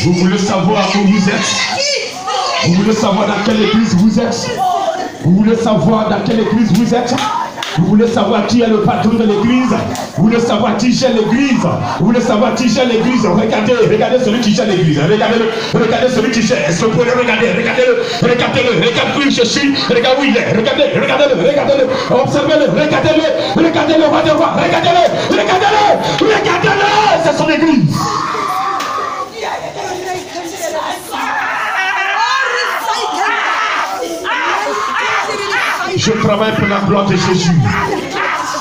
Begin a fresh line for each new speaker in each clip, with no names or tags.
Vous voulez savoir où vous êtes? Vous voulez savoir dans quelle église vous êtes? Vous voulez savoir dans quelle église vous êtes? Vous voulez savoir qui est le patron de l'église? Vous voulez savoir qui gère l'église? Vous voulez savoir qui gère l'église? Regardez celui qui gère l'église. Regardez celui qui gère. Est-ce que vous pouvez le regarder? Regardez-le. Regardez où il cherche. Regardez où il est. Regardez-le. Observez-le. Regardez-le. Regardez-le. C'est son église. Je travaille pour la gloire de Jésus.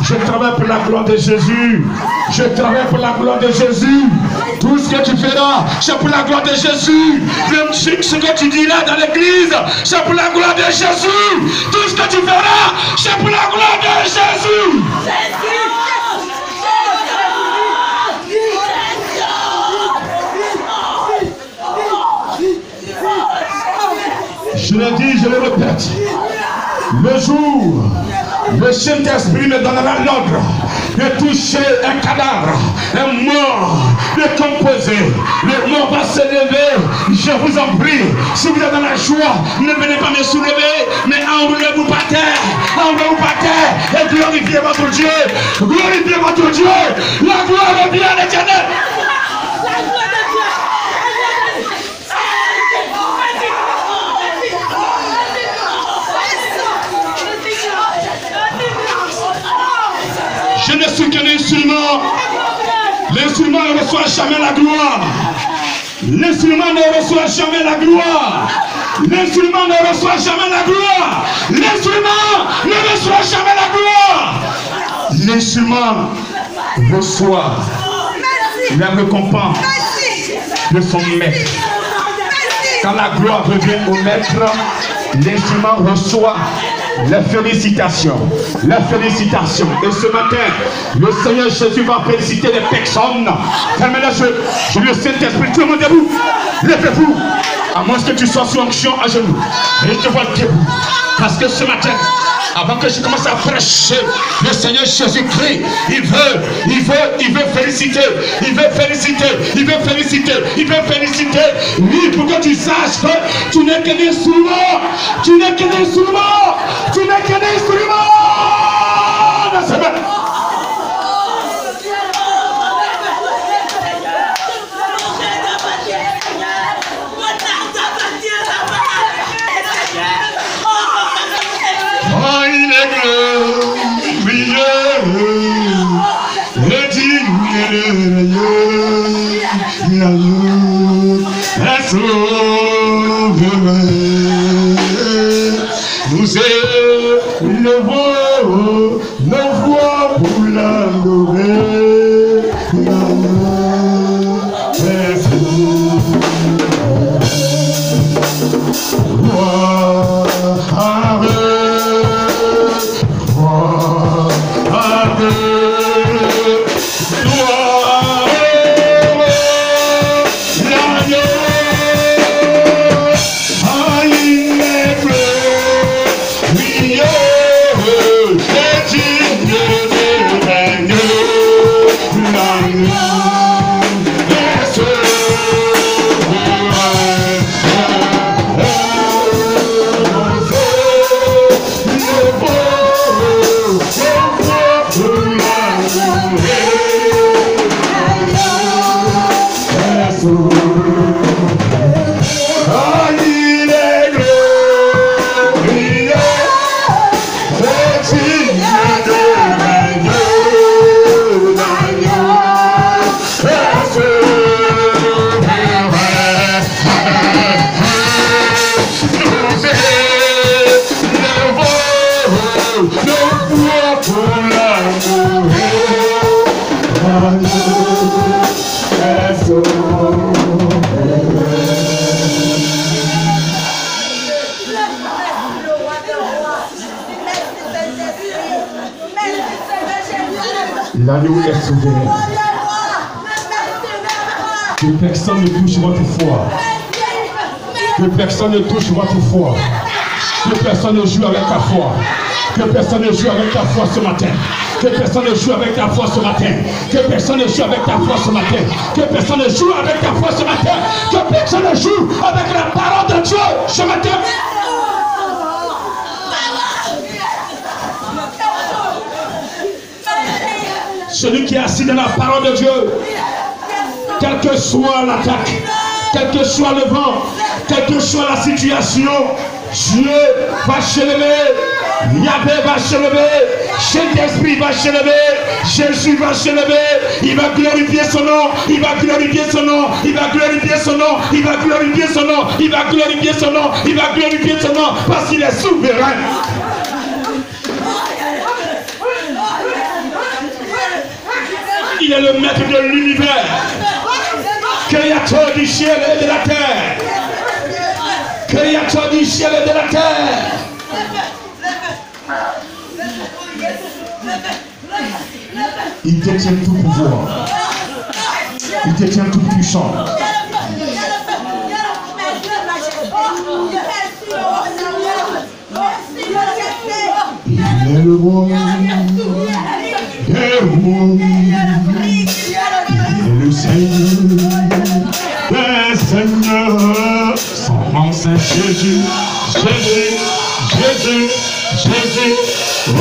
Je travaille pour la gloire de Jésus. Je travaille pour la gloire de Jésus. Tout ce que tu feras, c'est pour la gloire de Jésus. Même ce que tu diras dans l'église, c'est pour la gloire de Jésus. Tout ce que tu feras, c'est pour la gloire de Jésus. Je le dis, je le répète. Le jour, le Saint-Esprit me donnera l'ordre de toucher un cadavre, un mort, de composer. Le mort va se lever. Je vous en prie, si vous êtes dans la joie, ne venez pas me soulever, mais enroulez-vous par terre. Enroulez-vous par terre et glorifiez votre Dieu. Glorifiez votre Dieu. La gloire revient à l'Éternel. Je ne suis qu'un instrument. L'instrument ne reçoit jamais la gloire. L'instrument ne reçoit jamais la gloire. L'instrument ne reçoit jamais la gloire. L'instrument ne reçoit jamais la gloire. L'instrument reçoit la récompense de son maître. Quand la gloire revient au maître, l'instrument reçoit la félicitation. La félicitation. Et ce matin, le Seigneur Jésus va féliciter les personnes. Fermez les yeux. Je le Saint-Esprit. Tout le monde debout. Levez-vous. À moins que tu sois sous onction à genoux. Et je te vois debout. Parce que ce matin, avant que je commence à prêcher, le Seigneur Jésus-Christ, il veut féliciter. Il veut féliciter. Oui, pour que tu saches que tu n'es qu'un instrument. Tu n'es qu'un instrument dans ce monde. Nous élevons nos voix pour l'adorer. L'agneau est souverain. Que personne ne touche votre foi. Que personne ne touche votre foi. Que personne ne joue avec ta foi. Que personne ne joue avec ta foi ce matin. Que personne ne joue avec ta foi ce matin. Que personne ne joue avec ta foi ce matin. Que personne ne joue avec ta foi ce matin. Que personne ne joue avec la parole de Dieu ce matin. Celui qui est assis dans la parole de Dieu, quelle que soit l'attaque, quel que soit le vent, quelle que soit la situation, Dieu va s'élever, Yahvé va s'élever, Saint-Esprit va s'élever, Jésus va s'élever, il va glorifier son nom, il va glorifier son nom, il va glorifier son nom, il va glorifier son nom, il va glorifier son nom, il va glorifier son nom, parce qu'il est souverain. Il est le maître de l'univers, créateur du ciel et de la terre. Créateur du ciel et de la terre. Il détient tout pouvoir. Il détient tout puissant. Il est le roi des rois. Il est le Seigneur des seigneurs. Son nom c'est Jésus, Jésus, Jésus, Jésus. Oh,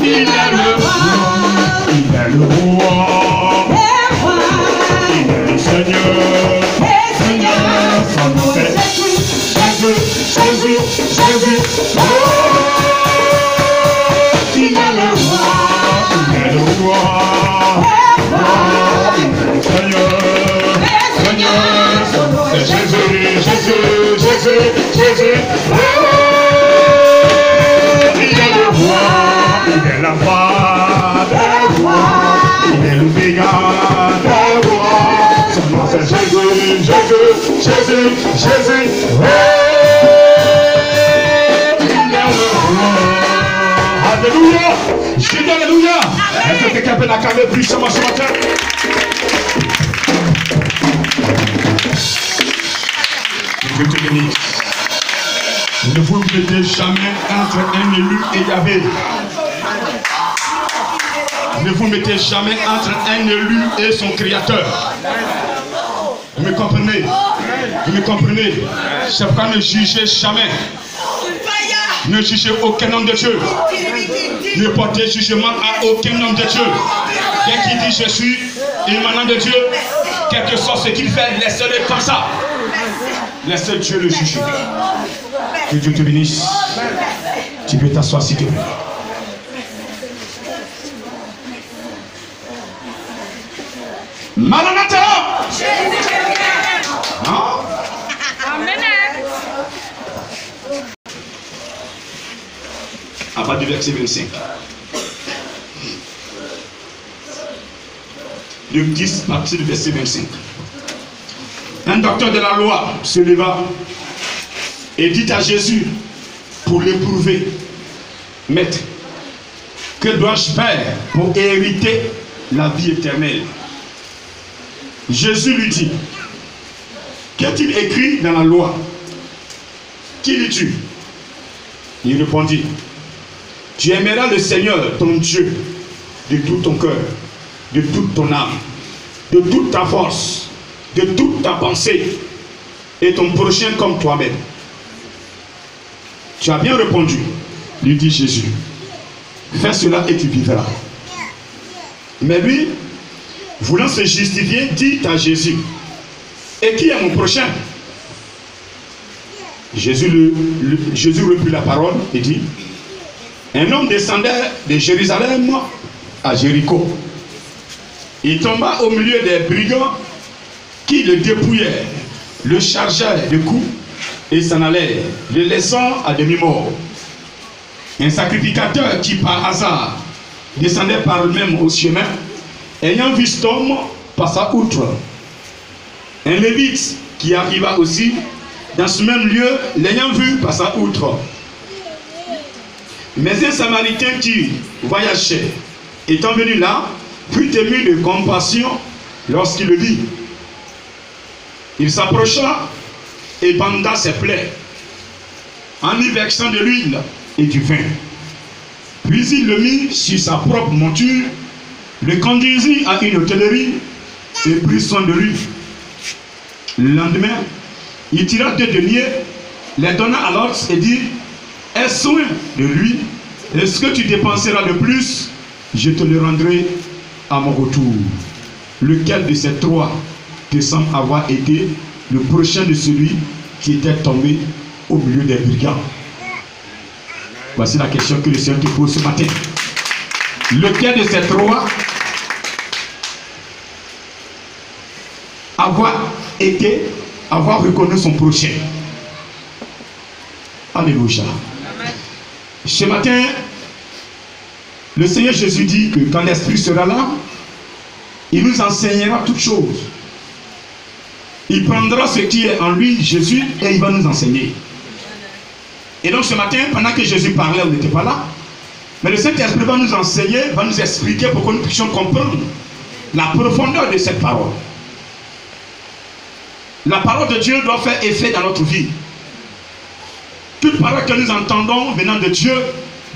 il est le roi, il est le roi, il est le Seigneur, son nom c'est Jésus, Jésus, Jésus, Jésus. Oh, il est le roi, il est le roi, il est le Seigneur, son nom c'est Jésus, Jésus, Jésus, Jésus. Oh, il est le roi, il est la voix des rois, il est le bégat des rois. Son nom c'est Jésus, Jésus, Jésus, Jésus. Oh, il est le roi. Alléluia. Je dis alléluia. Est-ce que quelqu'un peut l'acclamer puissamment ce matin? Dieu te bénisse. Ne vous mettez jamais entre un élu et Yahvé. Ne vous mettez jamais entre un élu et son créateur. Vous me comprenez? Vous me comprenez? C'est pourquoi ne jugez jamais. Ne jugez aucun homme de Dieu. Ne portez jugement à aucun homme de Dieu. Dès qu'il dit je suis émanant de Dieu, quel que soit ce qu'il fait, laissez-le comme ça. Laissez Dieu le juger. Que Dieu te bénisse. Tu peux t'asseoir s'il te plaît. Maranatha.
Amen.
À partir du verset 25. Luc 10, à partir du verset 25. Un docteur de la loi se leva et dit à Jésus pour l'éprouver: Maître, que dois-je faire pour hériter la vie éternelle? Jésus lui dit: Qu'est-il écrit dans la loi? Qui lis-tu? Il répondit: Tu aimeras le Seigneur ton Dieu de tout ton cœur, de toute ton âme, de toute ta force, de toute ta pensée, et ton prochain comme toi-même. Tu as bien répondu, lui dit Jésus. Fais cela et tu vivras. Mais lui, voulant se justifier, dit à Jésus: Et qui est mon prochain? Jésus reprit la parole et dit: Un homme descendait de Jérusalem à Jéricho. Il tomba au milieu des brigands qui le dépouillaient, le chargeaient de coups et s'en allaient, le laissant à demi-mort. Un sacrificateur qui par hasard descendait par lui-même au chemin, ayant vu cet homme, passa outre. Un lévite qui arriva aussi dans ce même lieu, l'ayant vu, passa outre. Mais un samaritain qui voyageait, étant venu là, fut ému de compassion lorsqu'il le vit. Il s'approcha et banda ses plaies, en y versant de l'huile et du vin. Puis il le mit sur sa propre monture, le conduisit à une hôtellerie et prit soin de lui. Le lendemain, il tira 2 deniers, les donna à l'autre et dit, aie soin de lui, et ce que tu dépenseras de plus, je te le rendrai à mon retour. Lequel de ces 3 te semble avoir été le prochain de celui qui était tombé au milieu des brigands? Voici la question que le Seigneur te pose ce matin. Lequel de ces 3 avoir reconnu son prochain? Alléluia. Ce matin, le Seigneur Jésus dit que quand l'Esprit sera là, il nous enseignera toutes choses. Il prendra ce qui est en lui, Jésus, et il va nous enseigner. Et donc ce matin, pendant que Jésus parlait, on n'était pas là. Mais le Saint-Esprit va nous enseigner, va nous expliquer pour que nous puissions comprendre la profondeur de cette parole. La parole de Dieu doit faire effet dans notre vie. Toute parole que nous entendons venant de Dieu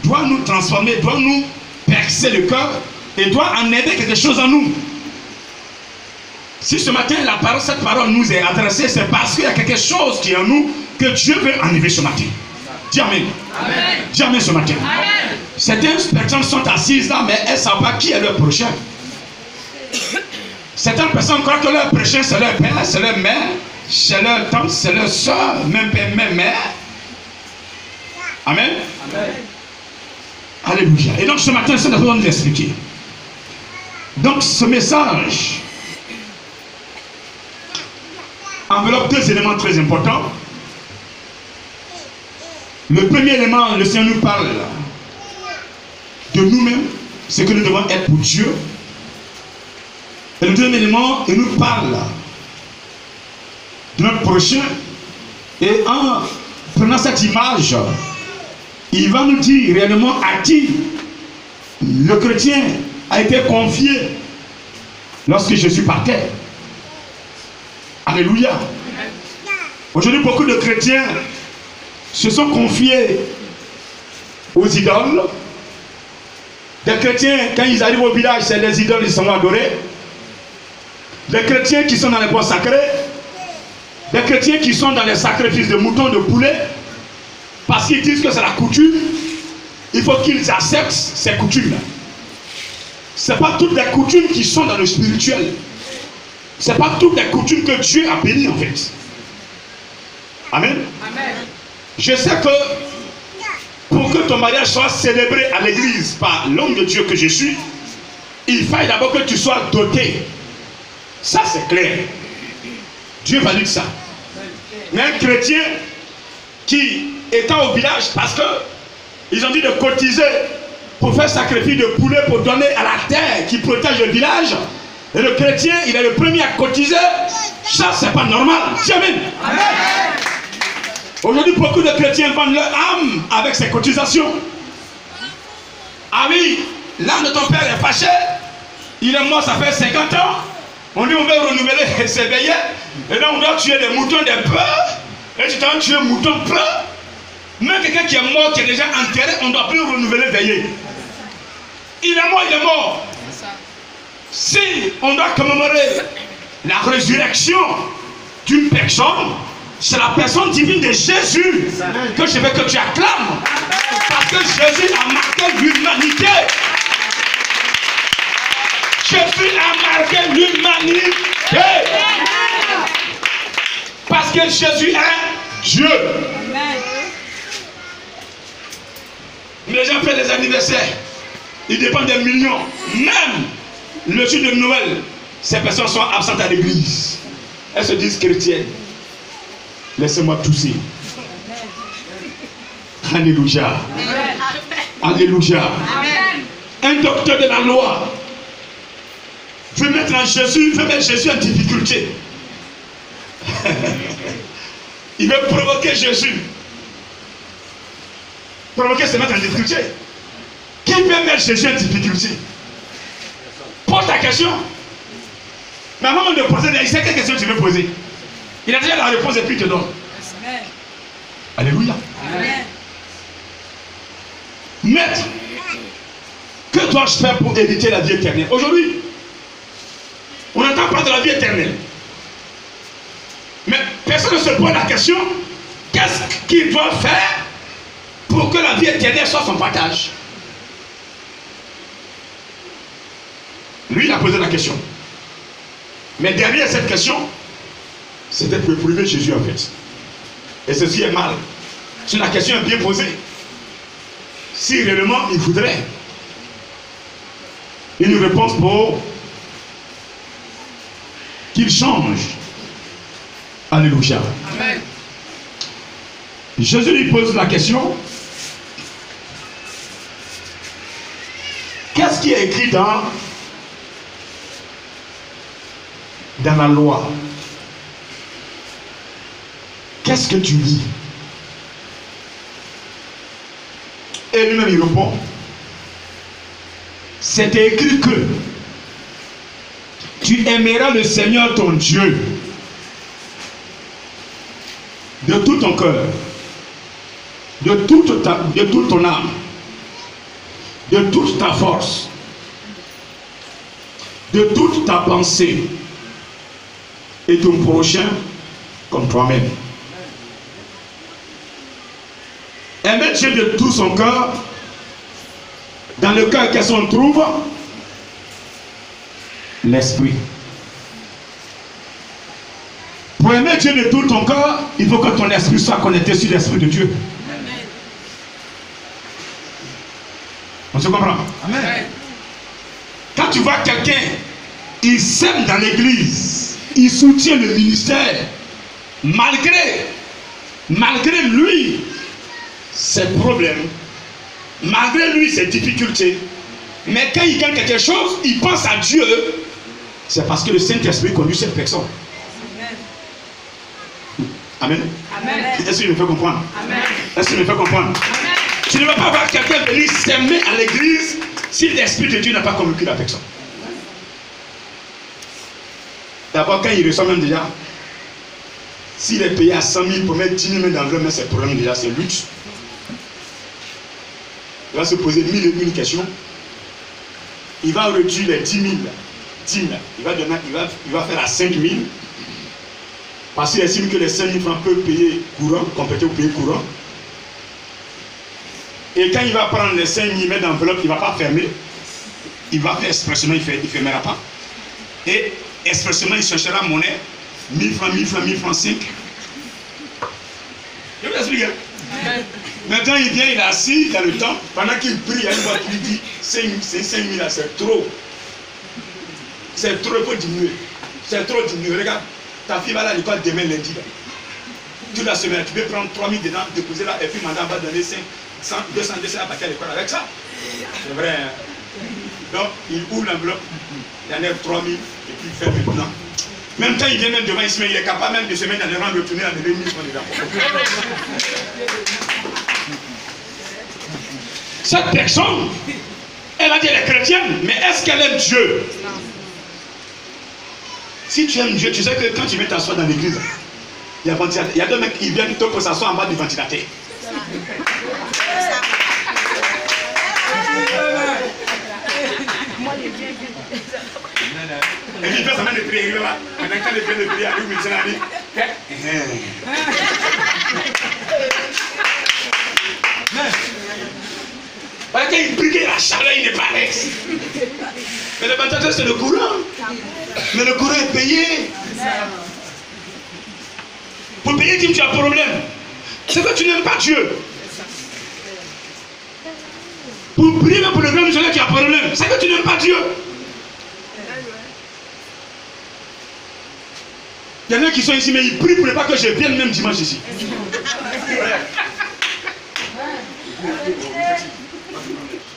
doit nous transformer, doit nous percer le cœur et doit en aider quelque chose en nous. Si ce matin cette parole nous est adressée, c'est parce qu'il y a quelque chose qui est en nous que Dieu veut enlever ce matin. Dis Amen. Amen. Dis Amen ce matin. Amen. Certaines personnes sont assises là, mais elles ne savent pas qui est leur prochain. Certaines personnes croient que leur prochain c'est leur père, c'est leur mère, c'est leur tante, c'est leur soeur, même père, même mère. Amen. Amen. Alléluia. Et donc ce matin, c'est la nous expliquer. Donc ce message enveloppe 2 éléments très importants. Le premier élément, le Seigneur nous parle de nous-mêmes, ce que nous devons être pour Dieu. Et le deuxième élément, il nous parle de notre prochain. Et en prenant cette image, il va nous dire réellement à qui le chrétien a été confié lorsque Jésus partait. Alléluia. Aujourd'hui, beaucoup de chrétiens se sont confiés aux idoles. Des chrétiens, quand ils arrivent au village, c'est les idoles, ils sont adorés. Des chrétiens qui sont dans les bois sacrés. Des chrétiens qui sont dans les sacrifices de moutons, de poulets. Parce qu'ils disent que c'est la coutume. Il faut qu'ils acceptent ces coutumes-là. Ce n'est pas toutes les coutumes qui sont dans le spirituel. Ce n'est pas toutes les coutumes que Dieu a bénies en fait. Amen. Amen. Je sais que pour que ton mariage soit célébré à l'église par l'homme de Dieu que je suis, il faut d'abord que tu sois doté. Ça c'est clair. Dieu valide ça. Mais un chrétien qui étant au village parce que ils ont dit de cotiser pour faire sacrifice de poulet pour donner à la terre qui protège le village, et le chrétien il est le premier à cotiser, ça c'est pas normal. Amen. Amen. Aujourd'hui beaucoup de chrétiens vendent leur âme avec ces cotisations. Ah oui, l'âme de ton père est fâchée, il est mort ça fait 50 ans, on dit on veut renouveler ses veillées, et là on doit tuer des moutons, des bœufs, et tu t'en tues un mouton plein. Même quelqu'un qui est mort, qui est déjà enterré, on ne doit plus renouveler veiller. Il est mort, il est mort. Si on doit commémorer la résurrection d'une personne, c'est la personne divine de Jésus que je veux que tu acclames. Parce que Jésus a marqué l'humanité. Jésus a marqué l'humanité. Parce que Jésus est Dieu. Les gens font des anniversaires, ils dépendent des millions. Même le jour de Noël, ces personnes sont absentes à l'église. Elles se disent chrétiennes. Laissez-moi tousser. Alléluia. Alléluia. Un docteur de la loi veut mettre Jésus en difficulté. Il veut provoquer Jésus. Provoquer se mettre en difficulté. Qui peut mettre Jésus en difficulté? Pose ta question. Mais avant de poser, il sait quelle question tu veux poser. Il a déjà la réponse et puis il te donne. Alléluia. Amen. Maître, que dois-je faire pour hériter la vie éternelle? Aujourd'hui, on n'entend pas de la vie éternelle. Mais personne ne se pose la question, qu'est-ce qu'il doit faire pour que la vie éternelle soit son partage? Lui, il a posé la question. Mais derrière cette question, c'était pour éprouver Jésus en fait. Et ceci est mal. Si la question est bien posée, si réellement il voudrait une réponse pour qu'il change. Alléluia.
Amen.
Jésus lui pose la question. Qu'est-ce qui est écrit dans la loi? Qu'est-ce que tu lis? Et lui-même il répond, c'était écrit que tu aimeras le Seigneur ton Dieu de tout ton cœur, de toute ton âme, de toute ta force, de toute ta pensée, et ton prochain comme toi-même. Aimer Dieu de tout son cœur. Dans le cœur, qu'est-ce qu'on trouve? L'esprit. Pour aimer Dieu de tout ton cœur, il faut que ton esprit soit connecté sur l'esprit de Dieu. Amen. On se comprend? Amen. Quand tu vois quelqu'un, il sème dans l'église, il soutient le ministère, malgré lui, ses problèmes, malgré lui, ses difficultés, mais quand il gagne quelque chose, il pense à Dieu, c'est parce que le Saint-Esprit conduit cette personne. Amen. Amen. Est-ce qu'il me fait comprendre? Amen. Est-ce qu'il me fait comprendre? Amen. Tu ne vas pas voir quelqu'un venir s'aimer à l'église si l'Esprit de Dieu n'a pas convaincu la personne. D'abord, quand il reçoit même déjà, s'il est payé à 100 000 pour mettre 10 000 dans l'homme, c'est problème déjà, c'est luxe. Il va se poser 1001 questions. Il va réduire les 10 000. Il va faire à 5 000. Parce qu'il estime que les 5 000 francs peuvent payer courant, compléter ou payer courant. Et quand il va prendre les 5 000, mettre dans l'enveloppe, il ne va pas fermer. Il va faire expressément, il ne fermera pas. Et expressément, il cherchera monnaie. 1000 francs, 1000 francs, 1000 francs, 5. Je vous explique. Maintenant, il vient, il est assis, il a le temps. Pendant qu'il prie, il y a une voix qui lui dit 5 000 là, c'est trop. C'est trop, il faut diminuer. C'est trop diminué. Regarde, ta fille va à l'école demain lundi. Là. Toute la semaine, tu peux prendre 3 000 dedans, déposer là, et puis madame va donner 200 à partir à l'école avec ça. C'est vrai. Hein? Donc, il ouvre l'enveloppe, il enlève 3 000, et puis il fait maintenant. Même quand il vient même devant Ismaël, il est capable même de se mettre dans les rangs de retourner à lever 1000 francs dedans. Cette personne, elle a dit elle est chrétienne, mais est-ce qu'elle aime Dieu? Non. Si tu aimes Dieu, tu sais que quand tu viens t'asseoir dans l'église, il y a deux mecs qui viennent pour s'asseoir en bas du ventilateur. Et puis il fait sa main de prière là. Maintenant quand il fait de prière, lui, il s'en dit. Quand il prie, la chaleur, il est pas à l'aise. Mais le ventilateur, c'est le courant. Mais le courant est payé. Pour payer, dis tu as un problème. C'est que tu n'aimes pas Dieu. Pour prier même pour le grand missionnaire, tu as un problème. C'est que tu n'aimes pas Dieu. Il y en a qui sont ici, mais ils prient pour ne pas que je vienne même dimanche ici.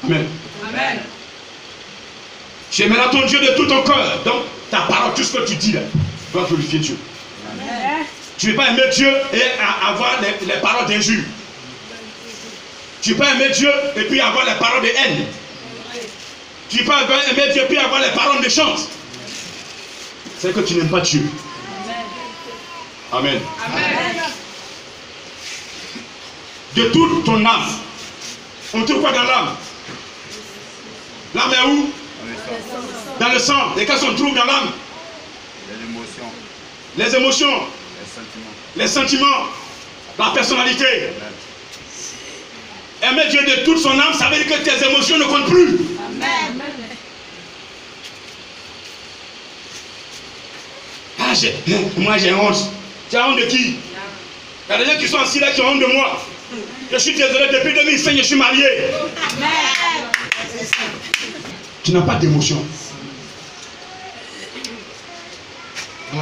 Amen. Amen. Tu aimeras ton Dieu de tout ton cœur. Donc, ta parole, tout ce que tu dis là, doit glorifier Dieu. Amen. Tu ne veux pas aimer Dieu et avoir les paroles d'injure. Tu ne veux pas aimer Dieu et puis avoir les paroles de haine. Tu ne veux pas aimer Dieu et puis avoir les paroles de chance. C'est que tu n'aimes pas Dieu. Amen. Amen. De toute ton âme. On trouve quoi dans l'âme? L'âme est où? Dans le sang. Et qu'est-ce qu'on trouve dans l'âme?
Les émotions.
Les émotions.
Les sentiments.
Les sentiments. La personnalité. Aimer Dieu de toute son âme, ça veut dire que tes émotions ne comptent plus.
Amen.
Ah, moi j'ai honte. Tu as honte de qui? Il y a des gens qui sont assis là qui ont honte de moi. Je suis désolé, depuis 2005, je suis marié.
Amen.
Tu n'as pas d'émotion. Ah.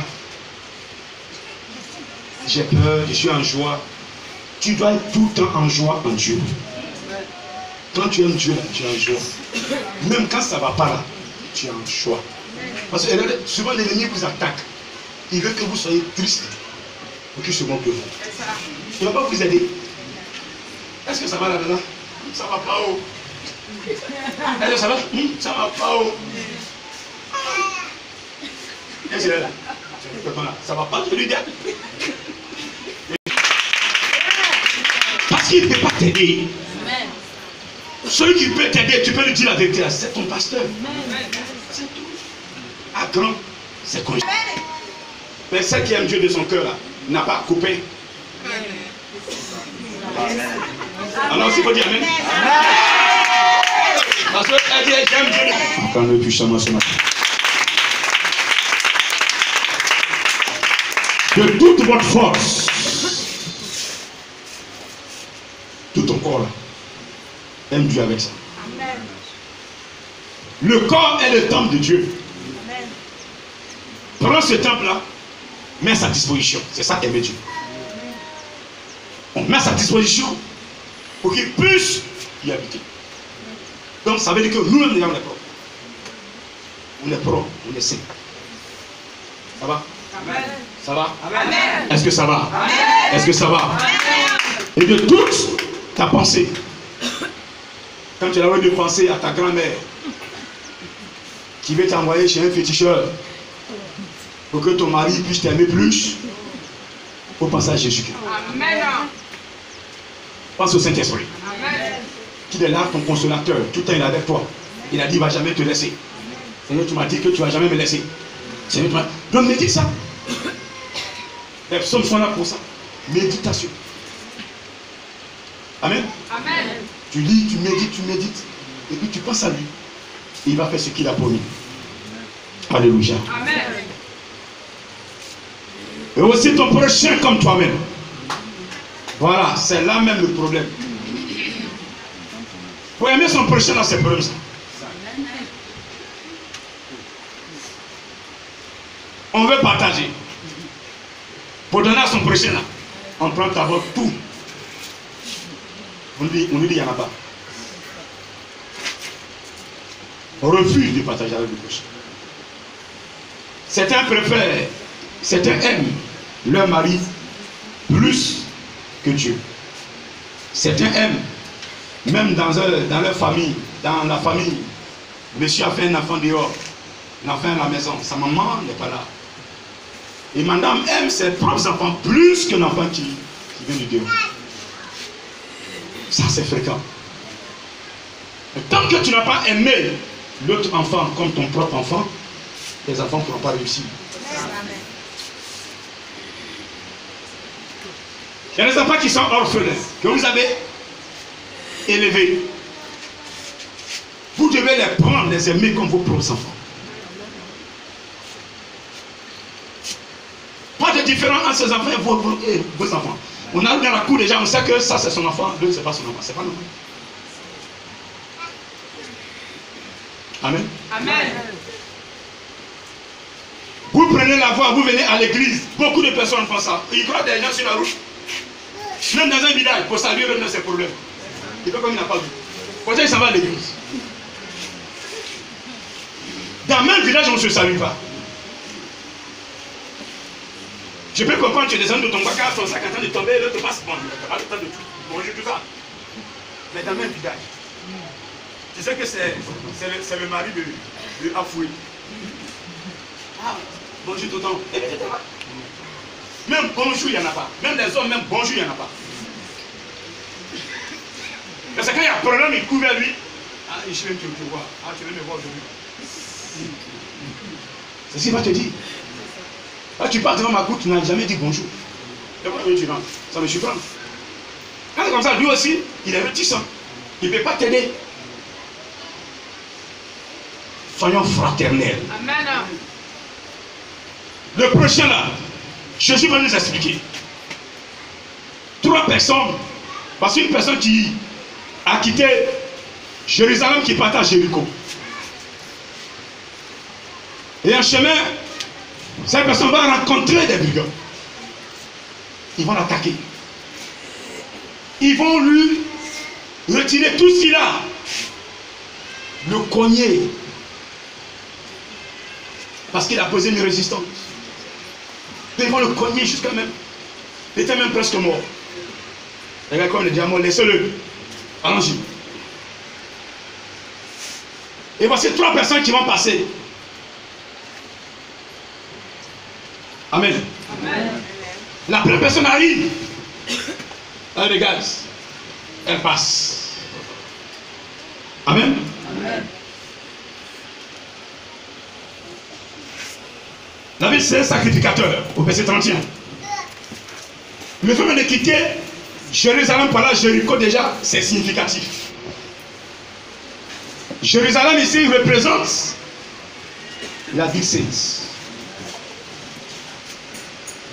J'ai peur, je suis en joie. Tu dois être tout le temps en joie en Dieu. Quand tu aimes Dieu, là, tu es en joie. Même quand ça ne va pas là, tu es en joie. Parce que souvent l'ennemi vous attaque. Il veut que vous soyez triste pour qu'il se moque de vous. Il ne va pas vous aider. Est-ce que ça va là-dedans? Ça va pas haut. Est-ce que ça va? Ça va pas haut. Est-ce que là? Ça va pas, je lui dis. Parce qu'il ne peut pas t'aider. Celui qui peut t'aider, tu peux lui dire la vérité, c'est ton pasteur. C'est tout. À grand, c'est connu. Mais celle qui aime Dieu de son cœur, là, n'a pas coupé. Alors, il faut dire Amen. Parce qu'elle dit, j'aime Dieu. Acclame-le puissamment ce matin. De toute votre force, tout ton corps, là, aime Dieu avec ça.
Amen.
Le corps est le temple de Dieu.
Amen.
Prends ce temple-là, mets à sa disposition. C'est ça aimer Dieu. On met à sa disposition pour qu'il puisse y habiter. Donc ça veut dire que nous-mêmes, on est propres. On est propres, on est saints. Ça va?
Amen.
Ça va?
Amen.
Est-ce que ça va?
Amen.
Est-ce que ça va?
Amen.
Et de toute ta pensée, quand tu as envie de penser à ta grand-mère qui veut t'envoyer chez un féticheur pour que ton mari puisse t'aimer plus, il faut penser à Jésus-Christ.
Amen.
Pense au Saint-Esprit.
Amen.
Qui est là, ton consolateur. Tout le temps, il est avec toi. Il a dit, il ne va jamais te laisser. Seigneur, tu m'as dit que tu ne vas jamais me laisser. Seigneur, tu m'as... Donc, médite ça. Les psaumes sont là pour ça. Méditation. Amen.
Amen.
Tu lis, tu médites. Et puis tu penses à lui. Et il va faire ce qu'il a promis. Alléluia.
Amen.
Et aussi ton prochain comme toi-même. Voilà, c'est là même le problème. Pour aimer son prochain, là, c'est le problème. Ça. On veut partager. Pour donner à son prochain, là, on prend d'abord tout. On lui dit, il n'y en a pas. On refuse de partager avec le prochain. Certains préfèrent, certains aiment leur mari plus que Dieu. Certains aiment, même dans leur famille, dans la famille, monsieur a fait un enfant dehors, un enfant à la maison, sa maman n'est pas là. Et madame aime ses propres enfants plus qu'un enfant qui vient du dehors. Ça c'est fréquent. Et tant que tu n'as pas aimé l'autre enfant comme ton propre enfant, tes enfants ne pourront pas réussir. Il y a des enfants qui sont orphelins, que vous avez élevés. Vous devez les prendre, les aimer comme vos propres enfants. Pas de différence entre ces enfants et vos enfants. On arrive dans la cour déjà, on sait que ça c'est son enfant, l'autre c'est pas son enfant, c'est pas normal. Amen.
Amen.
Vous prenez la voie, vous venez à l'église. Beaucoup de personnes font ça. Ils croient des gens sur la route. Même dans un village, pour saluer l'un de ses problèmes. Il fait comme il n'a pas vu. Pour ça, il s'en va à l'église. Dans même village, on ne se salue pas. Je peux comprendre que tu es descendu de ton bac, ton sac en train de tomber, l'autre passe. Bon, tu n'as pas le temps de tout. Bonjour, tout ça. Mais dans même village, tu sais que c'est le mari de Afoui. Ah, bonjour, tout le temps. Même bonjour, il n'y en a pas. Même les hommes, même bonjour, il n'y en a pas. Parce que quand il y a un problème, il court vers lui. Ah, je vais te voir. Ah, tu veux me voir aujourd'hui. C'est ce qu'il va te dire. Là, tu pars devant ma cour, tu n'as jamais dit bonjour. Et moi, tu rentres. Ça me surprend. Quand c'est comme ça, lui aussi, il est réticent. Il ne peut pas t'aider. Soyons fraternels.
Amen.
Le prochain là, Jésus va nous expliquer. 3 personnes. Parce qu'une personne qui a quitté Jérusalem, qui partait à Jéricho. Et en chemin, cette personne va rencontrer des brigands. Ils vont l'attaquer. Ils vont lui retirer tout ce qu'il a. Le cogner. Parce qu'il a posé une résistance. Ils vont le cogner jusqu'à même. Il était même presque mort. Regarde comme le diamant, laissez-le. Allons-y. Et voici 3 personnes qui vont passer. Amen.
Amen.
La première personne arrive. Elle regarde. Elle passe. Amen.
Amen.
David, c'est un sacrificateur, au verset 31. Le fait de quitter Jérusalem par là, Jéricho déjà, c'est significatif. Jérusalem ici représente la ville sainte.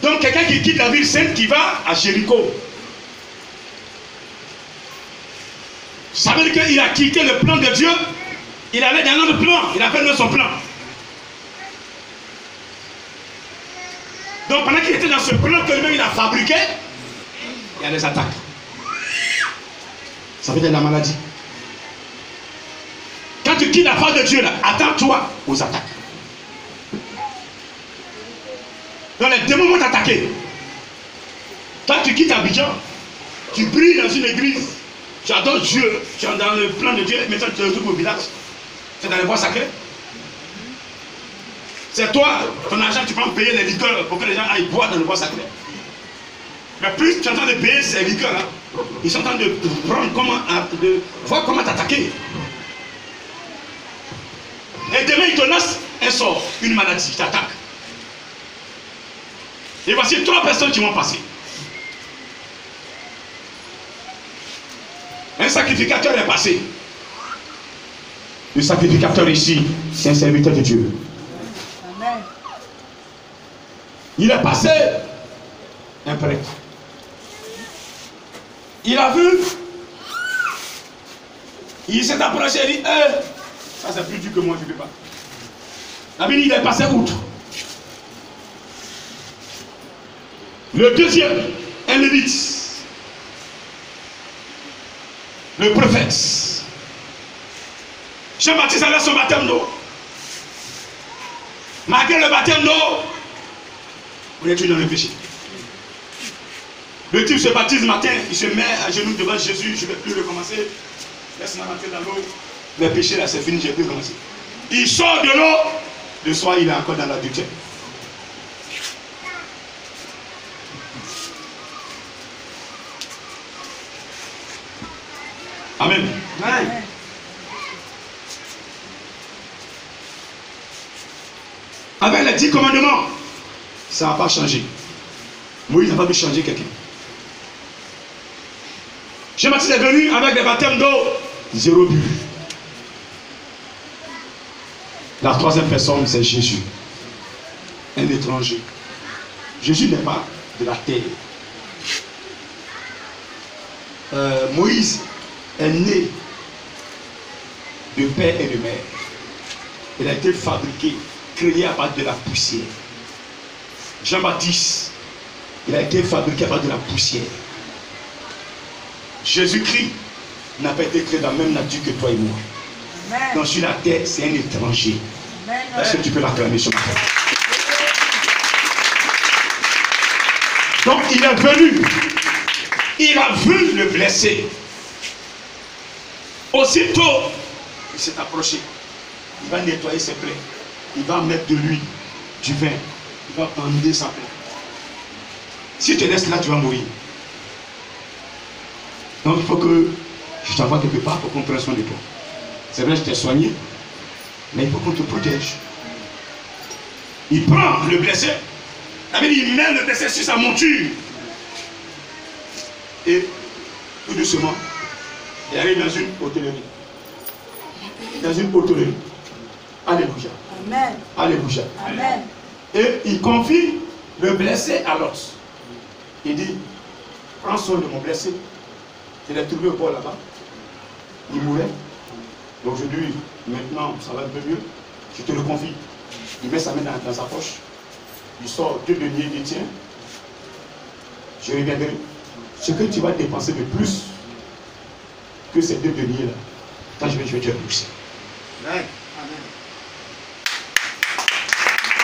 Donc quelqu'un qui quitte la ville sainte, qui va à Jéricho, ça veut dire qu'il a quitté le plan de Dieu, il allait dans un autre plan, il a fait son plan. Donc pendant qu'il était dans ce plan que lui-même il a fabriqué, il y a des attaques. Ça veut dire la maladie. Quand tu quittes la face de Dieu, là, attends-toi aux attaques. Donc les démons vont t'attaquer. Quand tu quittes Abidjan, tu brilles dans une église, tu adores Dieu, tu es dans le plan de Dieu, maintenant tu te retrouves au village, tu es dans les bois sacrés. C'est toi, ton argent, tu peux payer les liqueurs pour que les gens aillent boire dans le bois sacré. Mais plus tu es en train de payer ces liqueurs là, ils sont en train de prendre comment, de voir comment t'attaquer. Et demain ils te lancent un sort, une maladie, ils t'attaquent. Et voici 3 personnes qui vont passer. Un sacrificateur est passé. Le sacrificateur ici, c'est un serviteur de Dieu.
Amen.
Il est passé un prêtre. Il a vu. Il s'est approché et dit, ça c'est plus dur que moi, je ne peux pas. La Bible, il est passé outre. Le deuxième, un lévite. Le prophète. Jean-Baptiste avait son baptême d'eau. Malgré le baptême d'eau, on est toujours dans le péché. Le type se baptise le matin, il se met à genoux devant Jésus, je ne vais plus recommencer. Laisse-moi rentrer dans l'eau. Le péché là, c'est fini, je ne vais plus recommencer. Il sort de l'eau, le soir il est encore dans l'adultère. Amen.
Amen.
Avec les 10 commandements, ça n'a pas changé. Moïse n'a pas pu changer quelqu'un. Jean-Baptiste est venu avec des baptêmes d'eau, 0 but. La 3e personne, c'est Jésus, un étranger. Jésus n'est pas de la terre. Moïse est né de père et de mère. Il a été fabriqué, créé à partir de la poussière. Jean-Baptiste, il a été fabriqué à partir de la poussière. Jésus-Christ n'a pas été créé dans la même nature que toi et moi.
Amen.
Donc sur la terre, c'est un étranger.
Amen.
Est-ce que tu peux l'acclamer sur la terre? Donc il est venu. Il a vu le blessé. Aussitôt, il s'est approché. Il va nettoyer ses plaies. Il va mettre de l'huile, du vin. Il va bander sa plaie. Si tu te laisses là, tu vas mourir. Donc il faut que je t'envoie quelque part pour qu'on prenne soin de toi. C'est vrai, je t'ai soigné, mais il faut qu'on te protège. Il prend le blessé, il met le blessé sur sa monture. Et tout doucement, il arrive dans une hôtellerie. Dans une hôtellerie. Alléluia.
Amen.
Alléluia.
Amen.
Et il confie le blessé à l'autre. Il dit, prends soin de mon blessé. Je l'ai trouvé au bord là-bas. Il mourait. Aujourd'hui, maintenant, ça va un peu mieux. Je te le confie. Il met sa main dans sa poche. Il sort 2 deniers, il dit, tiens, je reviendrai. Ce que tu vas dépenser de plus que ces 2 deniers-là, quand je vais te rembourser.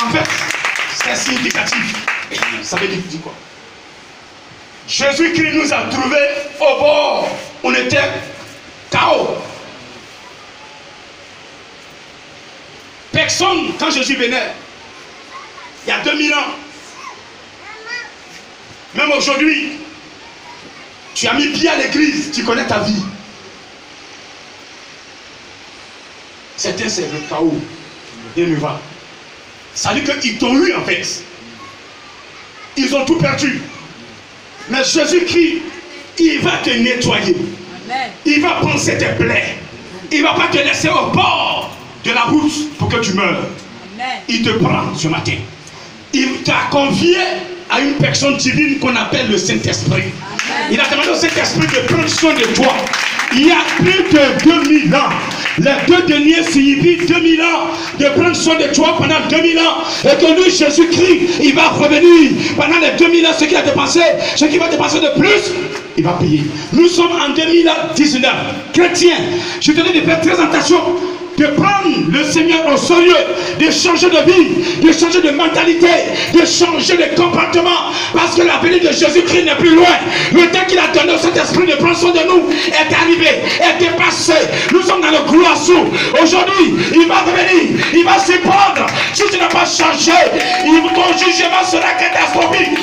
En fait, c'est significatif. Ça veut dire quoi? Jésus-Christ nous a trouvés au bord. On était KO. Personne, quand Jésus venait, il y a 2000 ans, même aujourd'hui, tu as mis pied à l'église, tu connais ta vie. Certains, c'est le chaos. Et le va. Ça veut dire qu'ils t'ont eu en fait. Ils ont tout perdu. Mais Jésus-Christ, il va te nettoyer.
Amen.
Il va penser tes plaies. Il ne va pas te laisser au bord de la route pour que tu meurs.
Amen.
Il te prend ce matin. Il t'a confié à une personne divine qu'on appelle le Saint-Esprit. Il a demandé au Saint-Esprit de prendre soin de toi. Il y a plus de 2000 ans. Les 2 derniers signifient 2000 ans de prendre soin de toi pendant 2000 ans. Et que lui, Jésus-Christ, il va revenir pendant les 2000 ans. Ce qu'il a dépensé, ce qu'il va dépenser de plus, il va payer. Nous sommes en 2019. Chrétiens, je te dis de faire très attention, de prendre le Seigneur au sérieux, de changer de vie, de changer de mentalité, de changer de comportement, parce que la venue de Jésus-Christ n'est plus loin. Le temps qu'il a donné au Saint-Esprit de prendre soin de nous est arrivé, est dépassé. Nous sommes dans le cloisou. Aujourd'hui, il va revenir, il va s'y prendre. Si tu n'as pas changé, ton jugement sera catastrophique.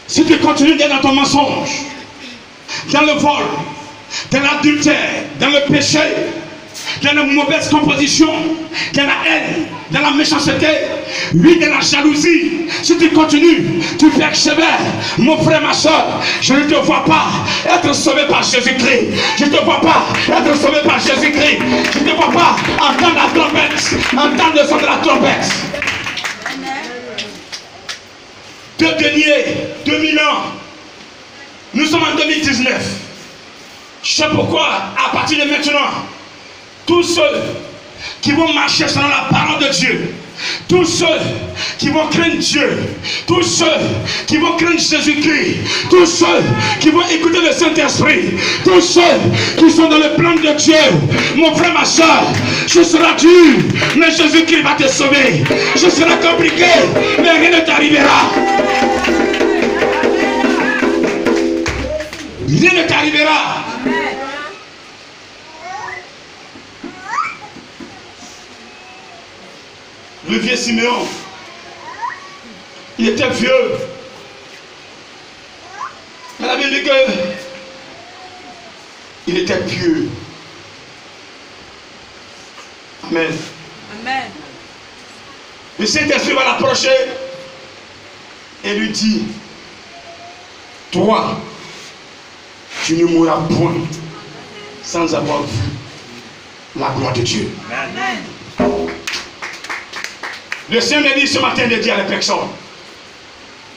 Si tu continues d'être dans ton mensonge, dans le vol, dans l'adultère, dans le péché, dans la mauvaise composition, dans la haine, dans la méchanceté, oui, dans la jalousie, si tu continues, tu persévères, mon frère, ma soeur, je ne te vois pas être sauvé par Jésus-Christ. Je ne te vois pas être sauvé par Jésus-Christ. Je ne te vois pas entendre la trompette, entendre le son de la trompette. 2 deniers, 2000 ans. Nous sommes en 2019. Je sais pourquoi, à partir de maintenant, tous ceux qui vont marcher selon la parole de Dieu, tous ceux qui vont craindre Dieu, tous ceux qui vont craindre Jésus-Christ, tous ceux qui vont écouter le Saint-Esprit, tous ceux qui sont dans le plan de Dieu, mon frère, ma soeur, ce sera dur, mais Jésus-Christ va te sauver. Ce sera compliqué, mais rien ne t'arrivera. Rien ne t'arrivera. Le vieux Siméon, il était vieux. Mais la Bible dit que il était pieux. Amen.
Amen.
Le Saint-Esprit va l'approcher et lui dit, toi, tu ne mourras point sans avoir vu la gloire de Dieu.
Amen.
Le Seigneur me dit ce matin de dire à la personne,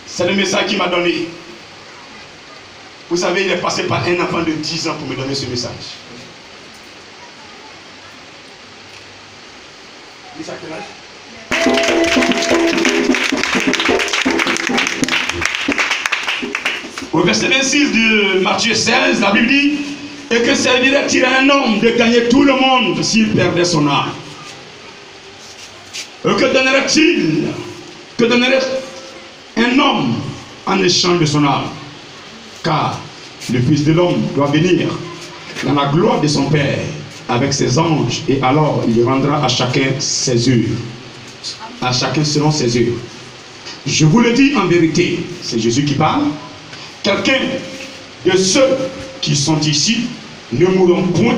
c'est le message qu'il m'a donné. Vous savez, il est passé par un enfant de 10 ans pour me donner ce message. Il a quel âge? Au verset 26 de Matthieu 16, la Bible dit, et que servirait-il à un homme de gagner tout le monde s'il perdait son âme? Que donnerait-il? Que donnerait un homme en échange de son âme? Car le Fils de l'homme doit venir dans la gloire de son Père avec ses anges, et alors il rendra à chacun ses œuvres, à chacun selon ses œuvres. Je vous le dis en vérité, c'est Jésus qui parle, quelqu'un de ceux qui sont ici ne mourront point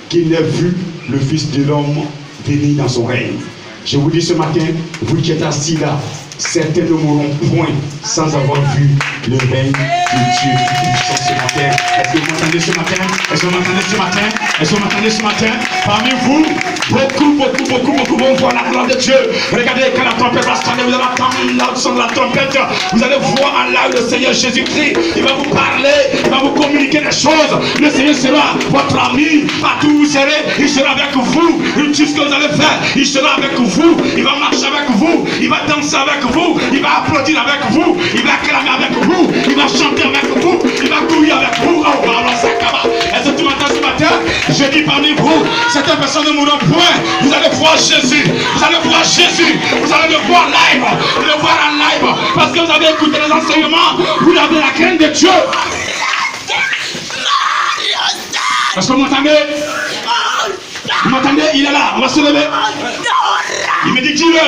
qu'ils n'aient vu le Fils de l'homme venir dans son règne. Je vous dis ce matin, vous qui êtes assis là, certains ne mourront point sans avoir vu le règne de Dieu puissant ce matin. Est-ce que vous m'entendez ce matin? Est-ce que vous m'entendez ce matin? Est-ce que vous m'entendez ce matin? Parmi vous, beaucoup vont voir la gloire de Dieu. Regardez quand la trompette va sonner, vous allez entendre le son de la trompette. Vous allez voir en live le Seigneur Jésus-Christ. Il va vous parler, il va vous communiquer des choses. Le Seigneur sera votre ami. Partout où vous serez, il sera avec vous. Tout ce que vous allez faire, il sera avec vous. Il va marcher avec vous. Il va danser avec vous. Il va applaudir avec vous. Il va acclamer avec vous. Il va chanter avec vous. Il va courir avec vous. Oh, alors ça acaba. Est-ce que tu m'entends ce matin? Je dis parmi vous, certaines personnes ne mourront point. Vous allez voir Jésus. Vous allez voir Jésus. Vous allez le voir live. Le voir en live. Parce que vous avez écouté les enseignements. Vous avez la crainte de Dieu. Est-ce que vous m'entendez? Vous m'entendez? Il est là. On va se lever. Il me dit dis-le.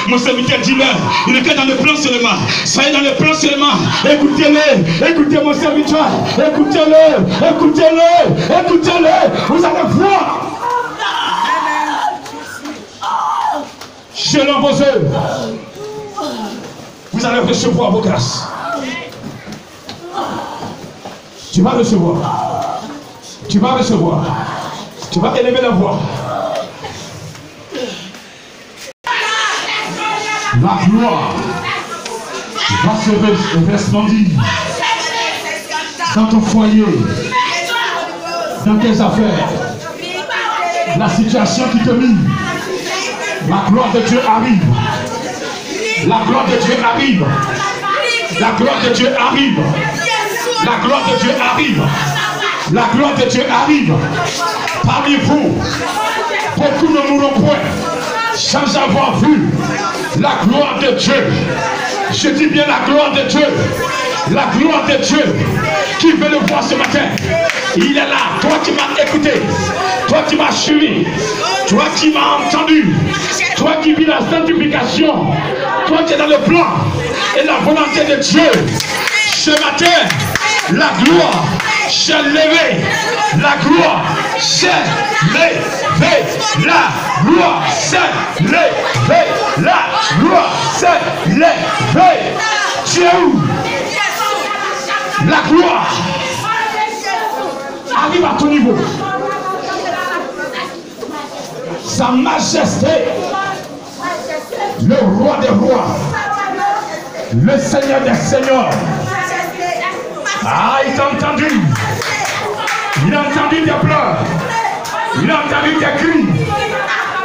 Mon serviteur dit-le. Il était dans le plan seulement. Soyez dans le plan seulement. Écoutez-le. Écoutez mon serviteur. Écoutez-le. Écoutez-le. Écoutez-le. Vous allez voir. Selon vos œuvres, vous allez recevoir vos grâces. Tu vas recevoir. Tu vas recevoir. Tu vas élever la voix. La gloire va se resplendir dans ton foyer, dans tes affaires, la situation qui te mine. La gloire de Dieu arrive. La gloire de Dieu arrive. La gloire de Dieu arrive. La gloire de Dieu arrive. La gloire de Dieu arrive. Parmi vous, beaucoup ne mourront point sans avoir vu la gloire de Dieu. Je dis bien la gloire de Dieu. La gloire de Dieu. Qui veut le voir ce matin? Il est là. Toi qui m'as écouté. Toi qui m'as suivi. Toi qui m'as entendu. Toi qui vis la sanctification. Toi qui es dans le plan et la volonté de Dieu. Ce matin, la gloire s'est levée. La gloire s'est levée. La gloire s'est levée. La gloire s'est levée. Tu es où? La gloire arrive à ton niveau. Sa majesté, le roi des rois, le Seigneur des seigneurs. Ah, il t'a entendu. Il a entendu tes pleurs. Il a entendu tes cris.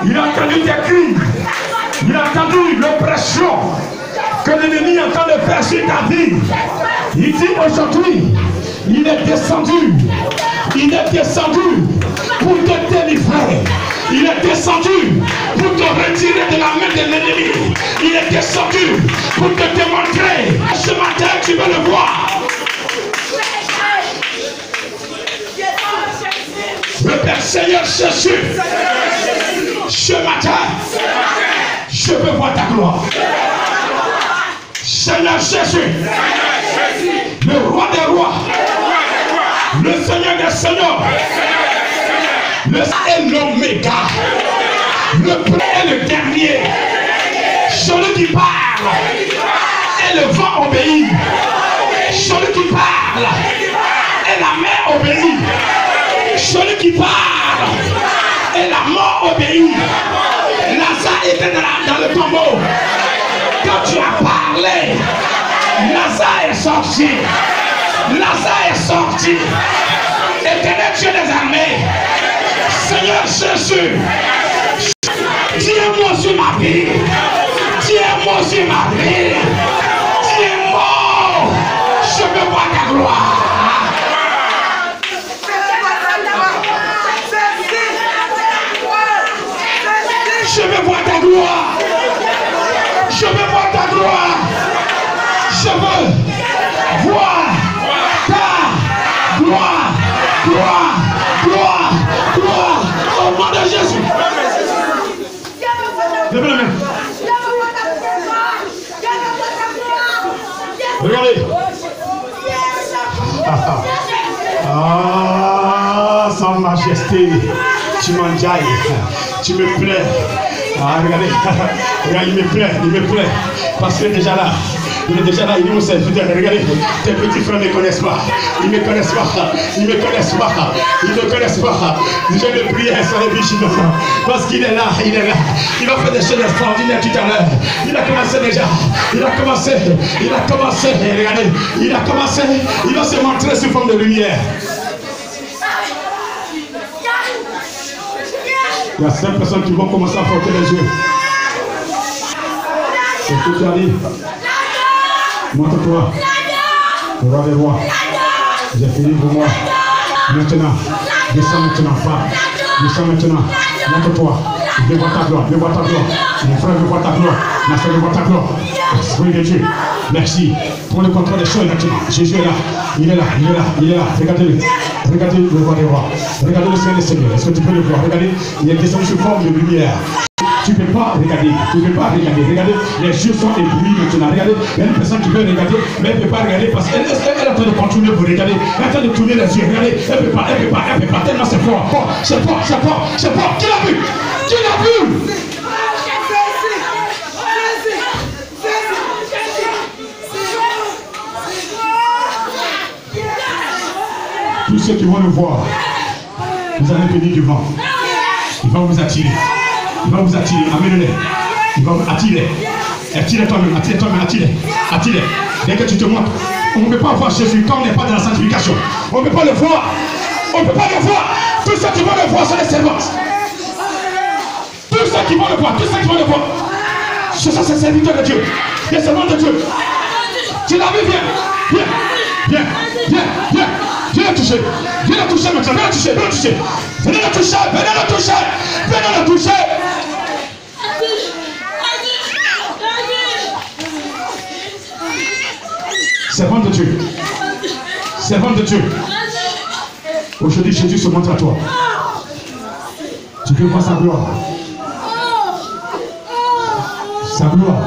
Il a entendu tes cris. Il a entendu l'oppression que l'ennemi entend de faire sur ta vie. Il dit aujourd'hui, il est descendu. Il est descendu pour te délivrer. Il est descendu pour te retirer de la main de l'ennemi. Il est descendu pour te démontrer. Ce matin, tu veux le voir. Le Père Seigneur Jésus, ce matin, je veux voir ta gloire. Seigneur Jésus, le roi des rois, le Seigneur des seigneurs, le et l'oméga, le premier et le dernier, celui qui parle et le vent obéit, celui qui parle et la mer obéit, celui qui parle et la mort obéit. Lazare était dans le tombeau. Quand tu as parlé, Lazare est sorti. Lazare est sorti. Éternel Dieu des armées, Seigneur Jésus, tiens-moi sur ma vie. Tiens-moi sur ma vie. Tiens-moi. Je veux voir ta gloire. Je veux voir ta gloire. Je veux voir ta gloire. Je veux voir ta gloire. Gloire, gloire, gloire. Au nom de Jésus. Levez la main. Regardez. Ah, sans majesté, tu m'enjailles, tu me plais. Ah, regardez, regarde, il me plaît, parce qu'il est déjà là. Il est déjà là, il est mon serviteur. Regardez, tes petits frères ne me connaissent pas. Ils ne me connaissent pas. Ils ne me connaissent pas. Ils ne connaissent pas. Je le prie, soyez vigilants. Parce qu'il est là, il est là. Il a fait des choses extraordinaires tout à l'heure. Il a commencé déjà. Il a commencé. Regardez, il a commencé. Il va se montrer sous forme de lumière. Il y a 5 personnes qui vont commencer à frotter les yeux. C'est ce que tu as dit. Montre-toi. Roi des rois. J'ai fini pour moi. Maintenant. Descends maintenant. Descends maintenant. Montre-toi. Je vois ta gloire. Je vois ta gloire. Mon frère, je vois ta gloire. Ma soeur, je vois ta gloire. Esprit de Dieu. Merci. Pour le contrôle des choses maintenant. Jésus est là. Il est là. Il est là. Il est là. Regardez-le. Regardez le roi des rois. Regardez le Seigneur des Seigneurs. Est-ce que tu peux le voir? Regardez. Il est descendu sous forme de lumière. Tu ne peux pas regarder, regardez, les yeux sont éblouis maintenant, regardez, il y a une personne qui peut regarder, mais elle ne peut pas regarder parce qu'elle est en train de continuer pour regarder, elle est en train de tourner les yeux, regardez, elle ne peut pas, tellement c'est fort, c'est fort, qui l'a vu? Tous ceux qui vont le voir, vous allez venir devant, il va vous attirer. Il va vous attirer, amenez-les. Il va vous attirer. Attire toi-même, attire. Dès que tu te montres, on ne peut pas voir Jésus quand on n'est pas dans la sanctification. On ne peut pas le voir. Tous ceux qui vont le voir sont les servants. Tous ceux qui vont le voir. Ce sont ces serviteurs de Dieu. Les servants de Dieu. Tu l'as vu, viens. Viens le toucher. Viens le toucher maintenant. Venez le toucher. Servant de Dieu. Aujourd'hui, Jésus se montre à toi. Tu peux voir sa gloire. Sa gloire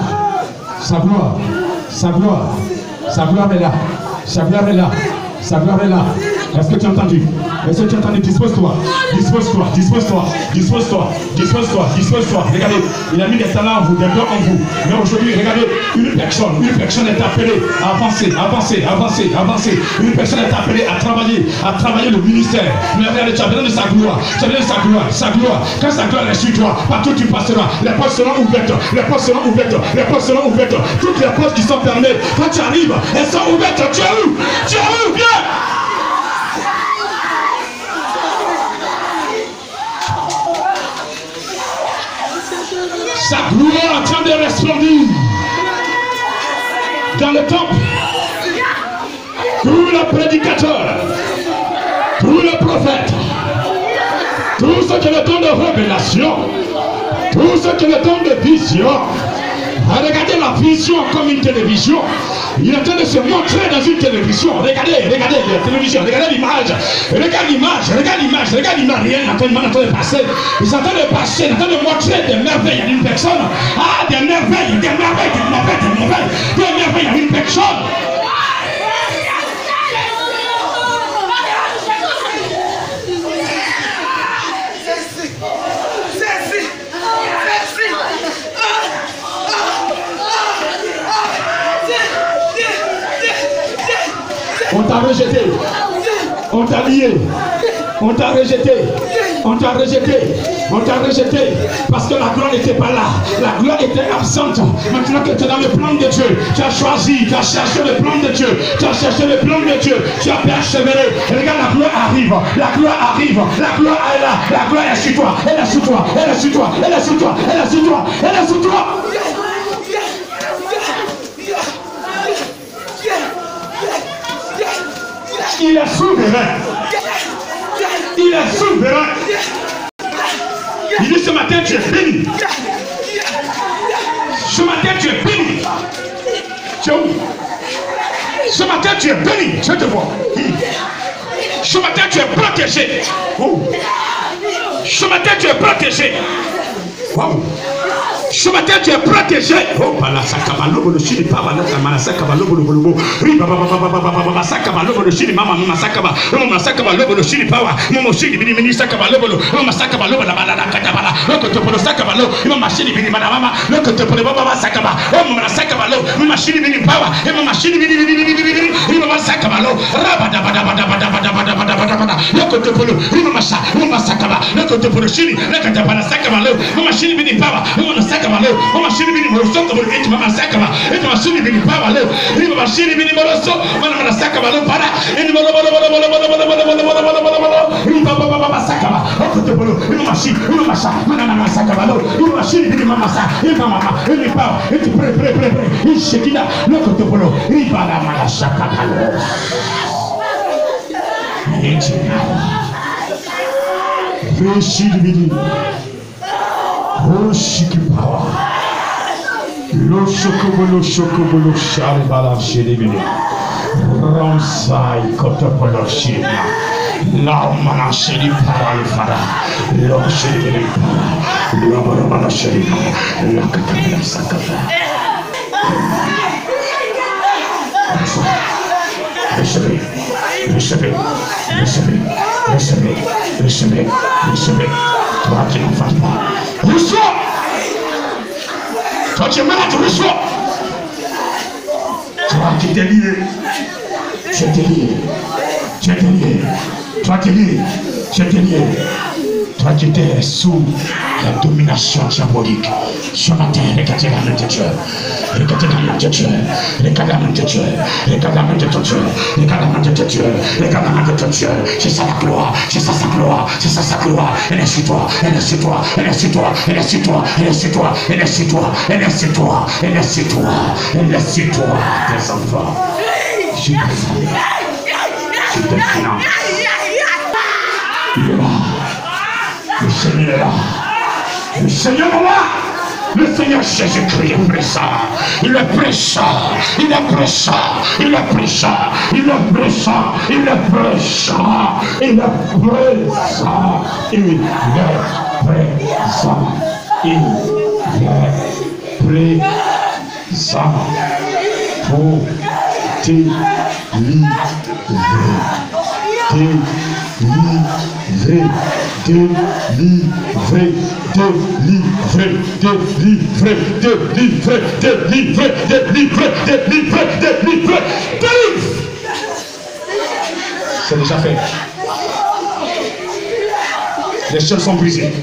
est là. Est-ce que tu as entendu? Dispose-toi. Regardez, il a mis des talents en vous, des dons en vous. Mais aujourd'hui, regardez, une personne est appelée à avancer. Une personne est appelée à travailler le ministère. Mais regardez, tu as besoin de sa gloire. Quand sa gloire est sur toi, partout tu passeras. Les portes seront ouvertes. Toutes les portes qui sont fermées, quand tu arrives, elles sont ouvertes. Tu es où? Viens! Sa gloire est en train de resplendir dans le temple. Tous les prédicateurs, tous les prophètes, tous ceux qui ont le don de révélation, tous ceux qui ont le don de vision, regardez la vision comme une télévision. Il est en train de se montrer dans une télévision. Regardez la télévision, regardez l'image. Regarde l'image. Rien n'est en train de passer. Ils sont en train de passer, ils sont en train de montrer des merveilles à une personne. Ah, des merveilles à une personne. On t'a rejeté, on t'a lié, on t'a rejeté, parce que la gloire n'était pas là, la gloire était absente. Maintenant que tu es dans le plan de Dieu, tu as choisi, tu as cherché le plan de Dieu, tu as persévéré. Et regarde, la gloire arrive, la gloire est là, la gloire est sur toi, elle est sur toi. Il est souverain. Il dit ce matin tu es béni. Ce matin tu es béni. Tu es où? Ce matin tu es béni. Je te vois. Ce matin tu es protégé. Oh. Ce matin tu es protégé. Wow. Ce matin, tu es protégé. Oh, Balasakabalobo, le Chili, Papa, Manasakabalobo, le Bolobo, Sakabalobo, le Chili, Mama, Masakaba, Masakabalobo, le Chili, Power, Momo Chili, Bini, Sakabalobo, Masakabalobo, la Balana Katabala, Lokotopolo Sakabalo, Machine, Bini, Manama, Lokotopolo Baba Sakaba, Masakabalo, Machine, Bini, Power, Machine, Bini, Masakabalo, Rabadabadabadabadabadabadabada, Lokotopolo, Masakaba, Lokotopolo Chili, Lakatabana Sakabalo, Machine, Bini, Power, Masakabalo, Machine, Bini, Moroso, Mama Sakaba, et Machine, Bini, Power, Machine, Bini, Moroso, Mana Sakabalo, Para, et Sakaba, Okotopolo, Machine, Mama Sakabalo, Machine, Bini, Mama Sa, et Mama, et les Power, et tu prêt, il Shekina, Lokotopolo, Ribala, Mala Sakabalo. Reshidibidi, Roshikipawa, Loshokobolo, Shokobolo, Sharibala, Shedibidi, Ramsai, Kotopolo, Shina, Laumana, Shedipara, Fara, Loshidibidi, Lobana, Shedina, Lakatana, Sakata. Recevez. Toi qui n'en fasses pas. Reçois. Toi qui es malade, reçois. Toi qui t'es lié. Tu es lié. Toi qui es lié. Tu es lié. Toi qui étais sous la domination diabolique, ce matin, regardez la main de Dieu. Regardez la main de Dieu. Regardez la main de Dieu. Regardez la main de Dieu. Regardez la main de Dieu. Regardez la main de Dieu. C'est ça la gloire. C'est ça sa gloire. C'est ça sa gloire. Elle est sur toi. Elle est sur toi. Elle est sur toi. Elle est sur toi. Elle est sur toi. Elle est sur toi. Elle est sur toi. Elle est sur toi. Elle est sur toi. Tes enfants. J'ai des familles. J'ai des finances. Il est là. Le Seigneur est là. Le Seigneur est là. Le Seigneur Jésus-Christ est pressant. Il est pressant. Il est pressant. Il est pressant. Il est pressant. Il est pressant. Il est pressant. Il est pressant. Il est pressant pour délivrer. C'est déjà fait. Les chaînes sont brisées.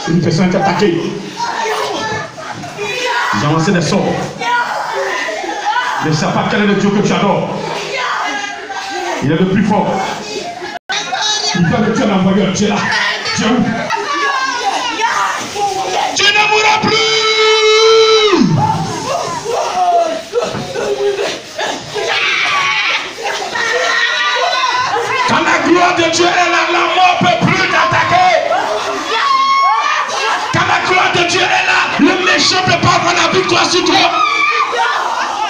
Une personne est attaquée. J'ai lancé des sorts. Je ne sais pas quel est le Dieu que tu adores. Il est le plus fort. Il peut que tu as envoyé un Dieu là. Tu es où? Tu ne mourras plus. Quand la gloire de Dieu est là, la mort ne peut plus t'attaquer. Quand la gloire de Dieu est là, le méchant ne peut pas avoir la victoire sur toi.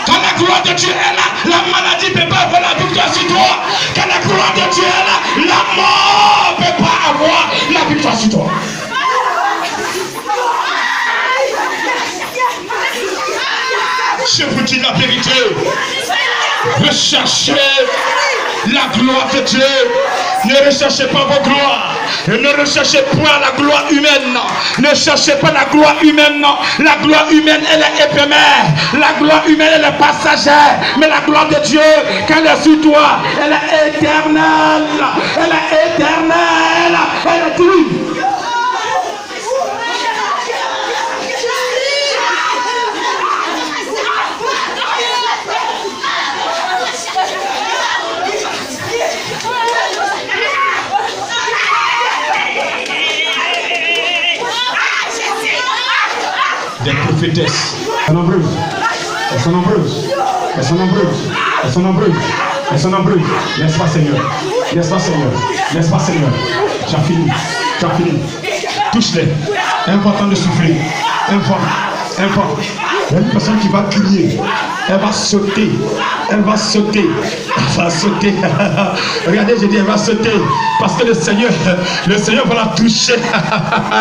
Quand la gloire de Dieu est là, la maladie ne peut pas avoir la victoire sur toi. Quand la gloire de Dieu est là, la mort ne peut pas avoir la victoire sur toi. Je vous dis la vérité. Recherchez la gloire de Dieu. Ne recherchez pas vos gloires. Et ne recherchez point la gloire humaine. Ne cherchez pas la gloire humaine. La gloire humaine, elle est éphémère. La gloire humaine, elle est passagère. Mais la gloire de Dieu, quand elle est sur toi, elle est éternelle. Elle est éternelle. Elle est divine. Des prophétesses. Elles sont nombreuses. Elles sont nombreuses. Elles sont nombreuses. Elles sont nombreuses. Elles sont nombreuses. N'est-ce pas, Seigneur? N'est-ce pas, Seigneur? N'est-ce pas, Seigneur? Tu as fini. Tu as fini. Touche-les. Important de souffler. Important. Il y a une personne qui va crier. Elle va sauter. Elle va sauter. Elle va sauter. Regardez, je dis, elle va sauter. Parce que le Seigneur va la toucher.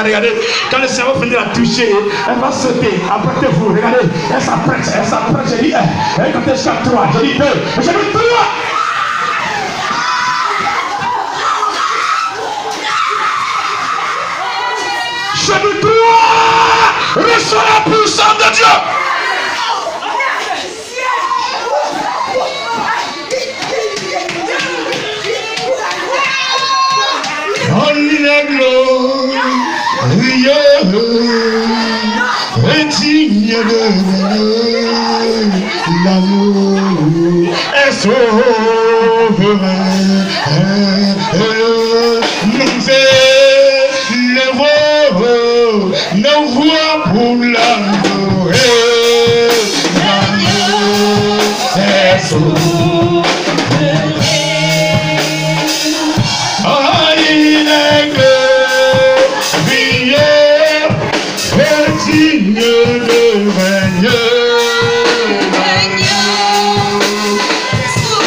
Regardez, quand le Seigneur va venir la toucher, elle va sauter. Apprêtez-vous. Regardez, elle s'apprête. Elle s'apprête. J'ai dit, elle compte jusqu'à 3. J'ai dit 2. J'ai dit 3. Je me crois, reçois la puissance de Dieu. On la gloire est digne de l'amour est souverain. Nos voix pour l'adorer, l'amour est souverain. Il est glorieux et digne de régner. Il est souverain.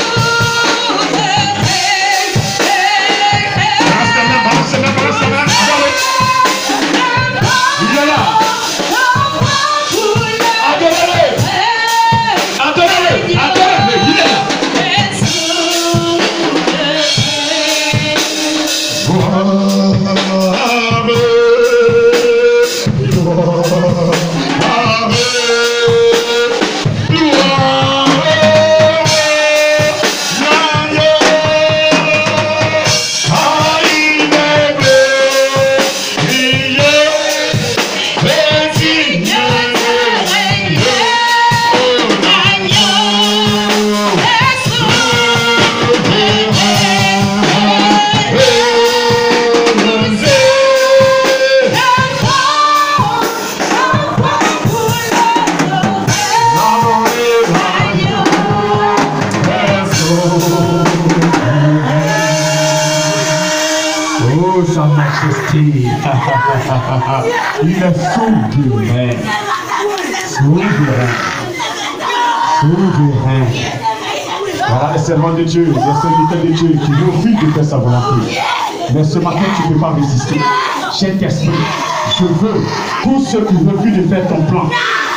Souverain. Voilà les servants de Dieu, les serviteurs de Dieu qui refusent de faire sa volonté. Mais ce matin, tu ne peux pas résister. Saint-Esprit, je veux tous ceux qui refusent de faire ton plan,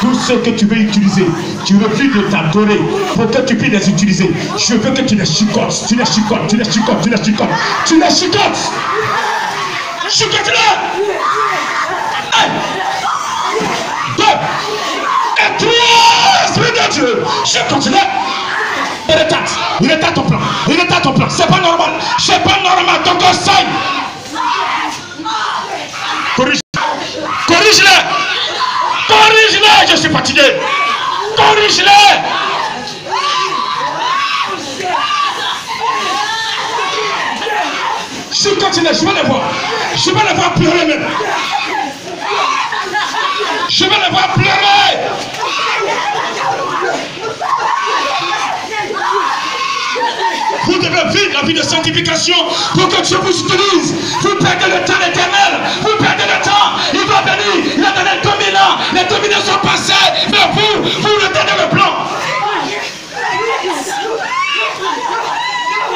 tous ceux que tu veux utiliser, tu refuses de t'adorer pour que tu puisses les utiliser. Je veux que tu les chicotes, tu les chicotes, tu les chicotes, tu les chicotes, tu les chicotes. Chicote-les! 1, 2 et 3, Esprit de Dieu, chicote-les! Il est à ton plan, il est à ton plan, c'est pas normal, ton conseil. Corrige-les, je suis fatigué, corrige-les. Chicote-les, je vais les voir pleurer même. Je vais les voir pleurer. Vous devez vivre la vie de sanctification pour que Dieu vous utilise. Vous perdez le temps éternel. Vous perdez le temps. Il va venir. Il a donné le dominant. Les dominants sont passés. Mais vous retardez le plan.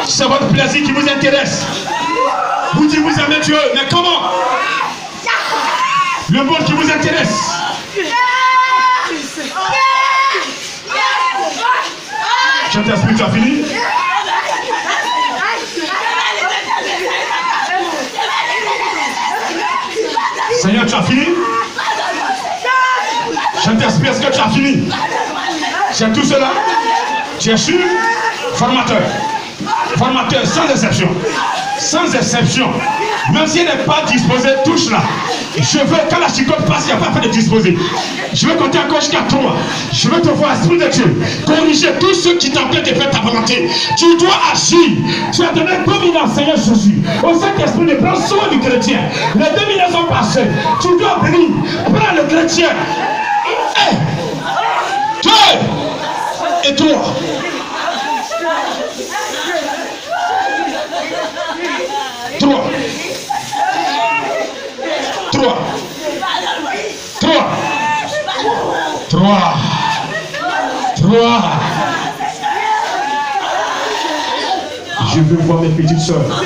C'est votre plaisir qui vous intéresse. Vous dites vous aimez Dieu. Mais comment? Le monde qui vous intéresse. Saint-Esprit, tu as fini? Seigneur, tu as fini? Saint-Esprit, est-ce que tu as fini? C'est tout cela? Tu es sûr? Formateur. Formateur, sans exception. Sans exception. Même si elle n'est pas disposée, touche-la. Je veux, quand la chicote passe, il n'y a pas fait de disposer. Je veux compter encore jusqu'à 3. Je veux te voir, Esprit de Dieu, corriger tous ceux qui t'empêchent de faire ta volonté. Tu dois agir. Tu as donné dominance, Seigneur Jésus. Au Saint-Esprit, ne prends soin du chrétien. Les dominants sont passés. Tu dois venir. Prends le chrétien. 1, 2 et 3. Trois. 3. 3. Je veux voir mes petites soeurs,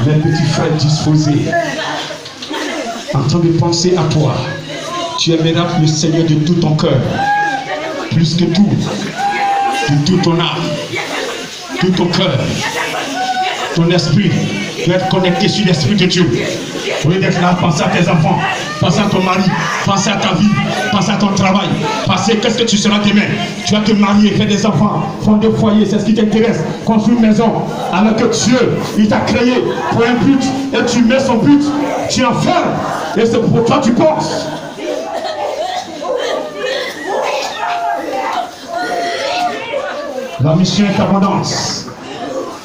mes petits frères disposés, en train de penser à toi. Tu aimeras le Seigneur de tout ton cœur, plus que tout, de toute ton âme, tout ton cœur, ton esprit, tu être connecté sur l'esprit de Dieu. Au lieu d'être là, penser à tes enfants, penser à ton mari, penser à ta vie, penser à ton travail, penser qu'est-ce que tu seras demain. Tu vas te marier, faire des enfants, fonder des foyers, c'est ce qui t'intéresse, construire une maison. Alors que Dieu, il t'a créé pour un but, et tu mets son but, tu enfermes, et c'est pour toi tu penses. La mission est abondance.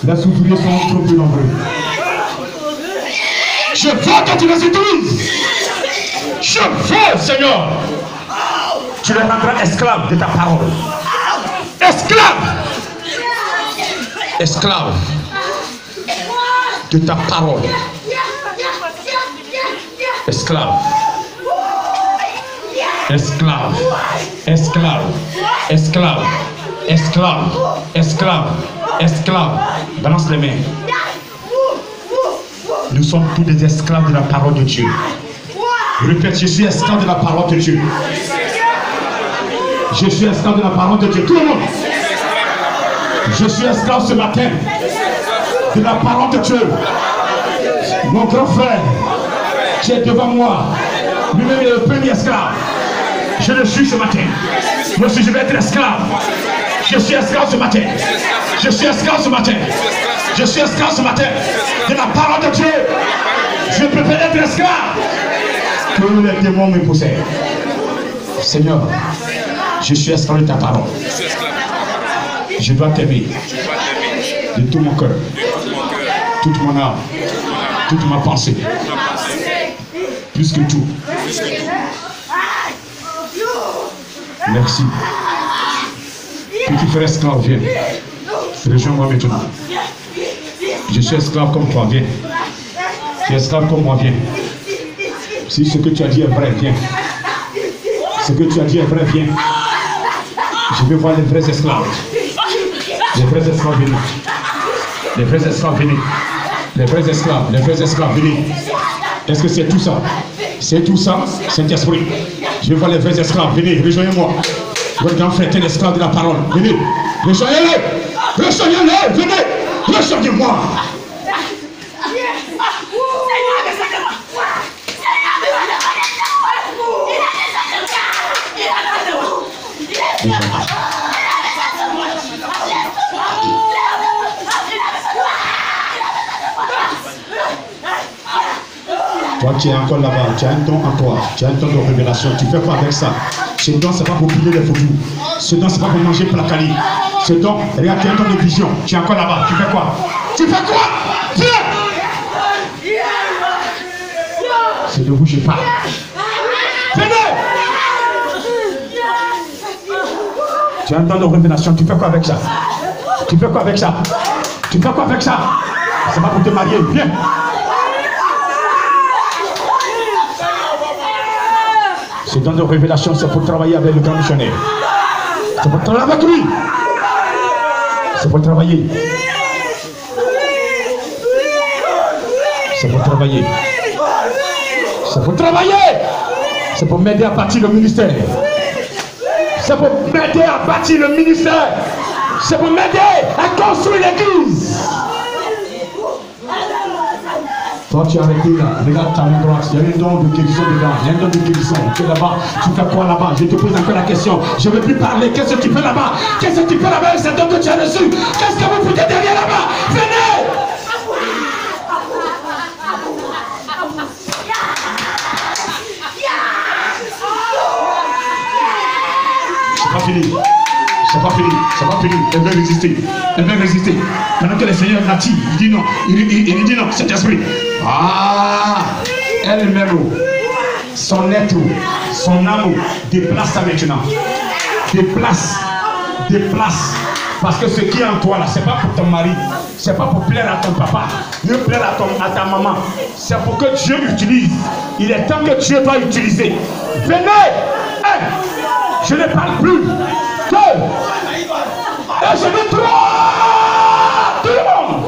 Les ouvriers sont trop peu nombreux. Je veux que tu les utilises. Je veux, Seigneur. Tu les rendras esclaves de ta parole. Esclaves. Esclaves de ta parole. Esclaves. Esclaves. Esclaves. Esclaves. Esclaves. Esclaves. Esclaves. Balance les mains. Nous sommes tous des esclaves de la parole de Dieu. Répète, je suis esclave de la parole de Dieu. Je suis esclave de la parole de Dieu. Tout le monde. Je suis esclave ce matin de la parole de Dieu. Mon grand frère qui est devant moi, lui-même est le premier esclave. Je le suis ce matin. Moi aussi je vais être esclave. Je suis esclave ce matin. Je suis esclave ce matin. Je suis esclave ce matin de la parole de Dieu. Je peux être esclave. Que les démons me possèdent. Seigneur, je suis esclave de ta parole. Je dois t'aimer de tout mon cœur, toute mon âme, toute ma pensée, plus que tout. Merci. Petit frère esclave, viens. Rejoins-moi maintenant. Je suis esclave comme toi, viens. Tu es esclave comme moi, viens. Si ce que tu as dit est vrai, viens. Ce que tu as dit est vrai, viens. Je veux voir les vrais esclaves. Les vrais esclaves, venez. Les vrais esclaves, venez. Les vrais esclaves, venez. Est-ce que c'est tout ça? C'est tout ça, Saint-Esprit. Je veux voir les vrais esclaves, venez, rejoignez-moi. Votre grand frère est un esclave de la parole. Venez, rejoignez-le. Rejoignez-le, venez. Rejoignez-moi. Toi qui es encore là-bas, tu as un don en toi, tu as un don de révélation, tu fais quoi avec ça? Ce don, c'est pas pour piller les photos. Ce don, c'est pas pour manger placali. Ce don, regarde, tu as un don de vision, tu es encore là-bas, tu fais quoi? Tu fais quoi? Viens! C'est de vous je parle. Venez! Tu as un don de révélation, tu fais quoi avec ça? Tu fais quoi avec ça? Tu fais quoi avec ça? C'est pas pour te marier, viens! Ce don de révélation, c'est pour travailler avec le grand missionnaire. C'est pour travailler avec lui. C'est pour travailler. C'est pour travailler. C'est pour travailler. C'est pour m'aider à bâtir le ministère. C'est pour m'aider à bâtir le ministère. C'est pour m'aider à construire l'église. Toi tu es arrêté là, regarde ta main droite, il y a un don de guérison dedans, il y a un don de guérison, tu es là-bas, tu fais quoi là-bas? Je te pose encore la question, je ne veux plus parler, qu'est-ce que tu fais là-bas? Qu'est-ce que tu fais là-bas avec cet don que tu as reçu? Qu'est-ce que vous foutez derrière là-bas? Venez! C'est pas fini. C'est pas fini, c'est pas fini. Elle veut résister. Elle veut résister. Maintenant que le Seigneur l'a dit, il dit non. Il dit non, cet esprit. Ah, elle-même, son être, son âme, déplace ça maintenant. Déplace. Déplace. Parce que ce qui est en toi là, c'est pas pour ton mari. C'est pas pour plaire à ton papa. Ne plaire à ta maman. C'est pour que Dieu utilise. Il est temps que Dieu doit utiliser. Venez! Hey! Je ne parle plus. 2. Et je veux 3. Tout le monde.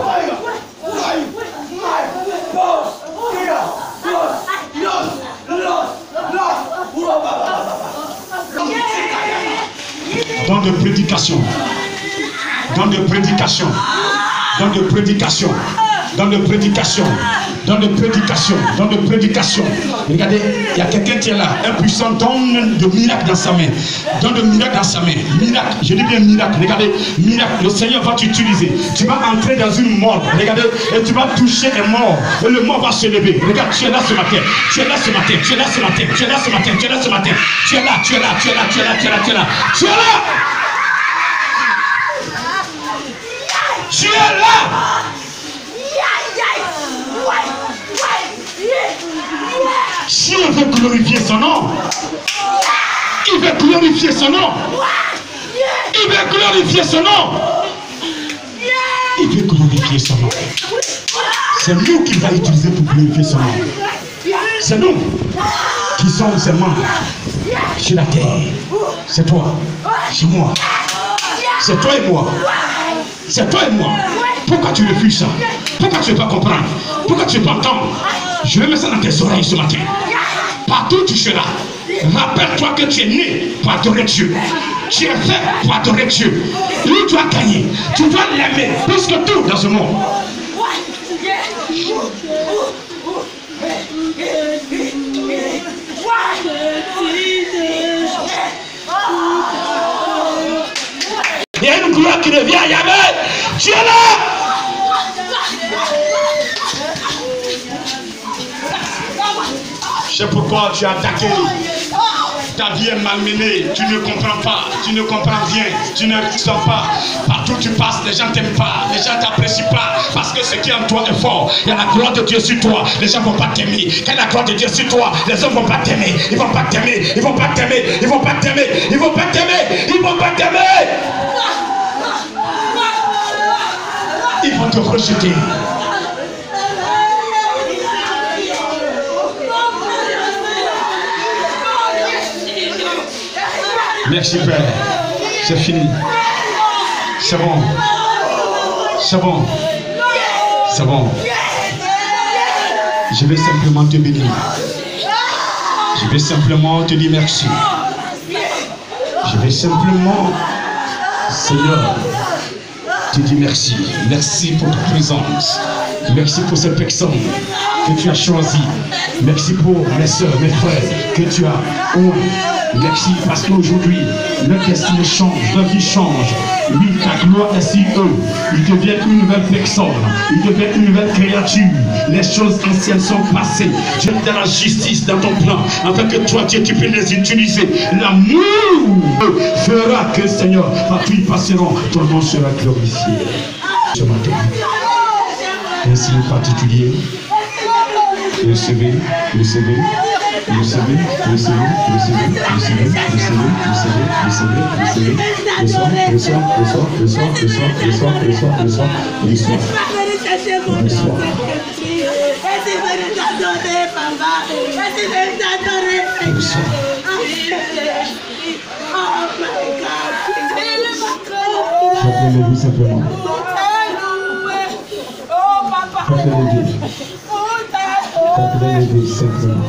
Dans de prédication. Dans de prédication. Dans de prédication. Dans de prédication. Dans de prédication. Dans de prédication. Regardez, il y a quelqu'un qui est là. Un puissant donne de miracle dans sa main. Donne de miracle dans sa main. Miracle. Je dis bien miracle. Regardez, miracle. Le Seigneur va t'utiliser. Tu vas entrer dans une mort. Regardez, et tu vas toucher un mort. Et le mort va se lever. Regarde, tu es là ce matin. Tu es là ce matin. Tu es là ce matin. Tu es là ce matin. Tu es là ce matin. Tu es là. Tu es là. Tu es là. Tu es là. Tu es là. Tu es là. Tu es là. Tu es là. Dieu veut glorifier son nom. Il veut glorifier son nom. Il veut glorifier son nom. Il veut glorifier son nom. C'est nous qu'il va utiliser pour glorifier son nom. C'est nous qui sommes ses membres sur la terre. C'est toi, c'est moi. C'est toi et moi. C'est toi et moi. Pourquoi tu refuses ça? Pourquoi tu ne veux pas comprendre? Pourquoi tu ne veux pas entendre? Je vais mettre ça dans tes oreilles ce matin. Partout où tu seras, rappelle-toi que tu es né pour adorer Dieu. Tu es fait pour adorer Dieu. Lui, tu dois gagner. Tu dois l'aimer plus que tout dans ce monde. Il y a une gloire qui revient à Yahvé. Tu es là. Je sais pourquoi tu as attaqué. Ta vie est malmenée. Tu ne comprends pas. Tu ne comprends rien. Tu ne sens pas. Partout où tu passes, les gens ne t'aiment pas. Les gens ne t'apprécient pas. Parce que ce qui est en toi est fort. Il y a la gloire de Dieu sur toi. Les gens ne vont pas t'aimer. Quand il y a la gloire de Dieu sur toi, les hommes ne vont pas t'aimer. Ils ne vont pas t'aimer. Ils ne vont pas t'aimer. Ils ne vont pas t'aimer. Ils ne vont pas t'aimer. Ils ne vont pas t'aimer. Ils vont te rejeter. Merci Père. C'est fini. C'est bon. C'est bon. C'est bon. Je vais simplement te bénir. Je vais simplement te dire merci. Je vais simplement, Seigneur, te dire merci. Merci pour ta présence. Merci pour cette personne que tu as choisie. Merci pour mes soeurs, mes frères que tu as. Oh, merci parce qu'aujourd'hui, leur destin change, leur vie change. Oui, ta gloire est sur eux. Ils deviennent une nouvelle personne. Ils deviennent une nouvelle créature. Les choses anciennes sont passées. Dieu est dans la justice, dans ton plan, afin que toi, Dieu, tu peux les utiliser. L'amour fera que, Seigneur, partout ils passeront, ton nom sera glorifié. Ce matin, un signe particulier. Recevez, recevez. Recevez, recevez, recevez, recevez, recevez, recevez, recevez, recevez, reçois, reçois, reçois, reçois, reçois, reçois, reçois, reçois, reçois. Faites-le simplement. Faites-le simplement.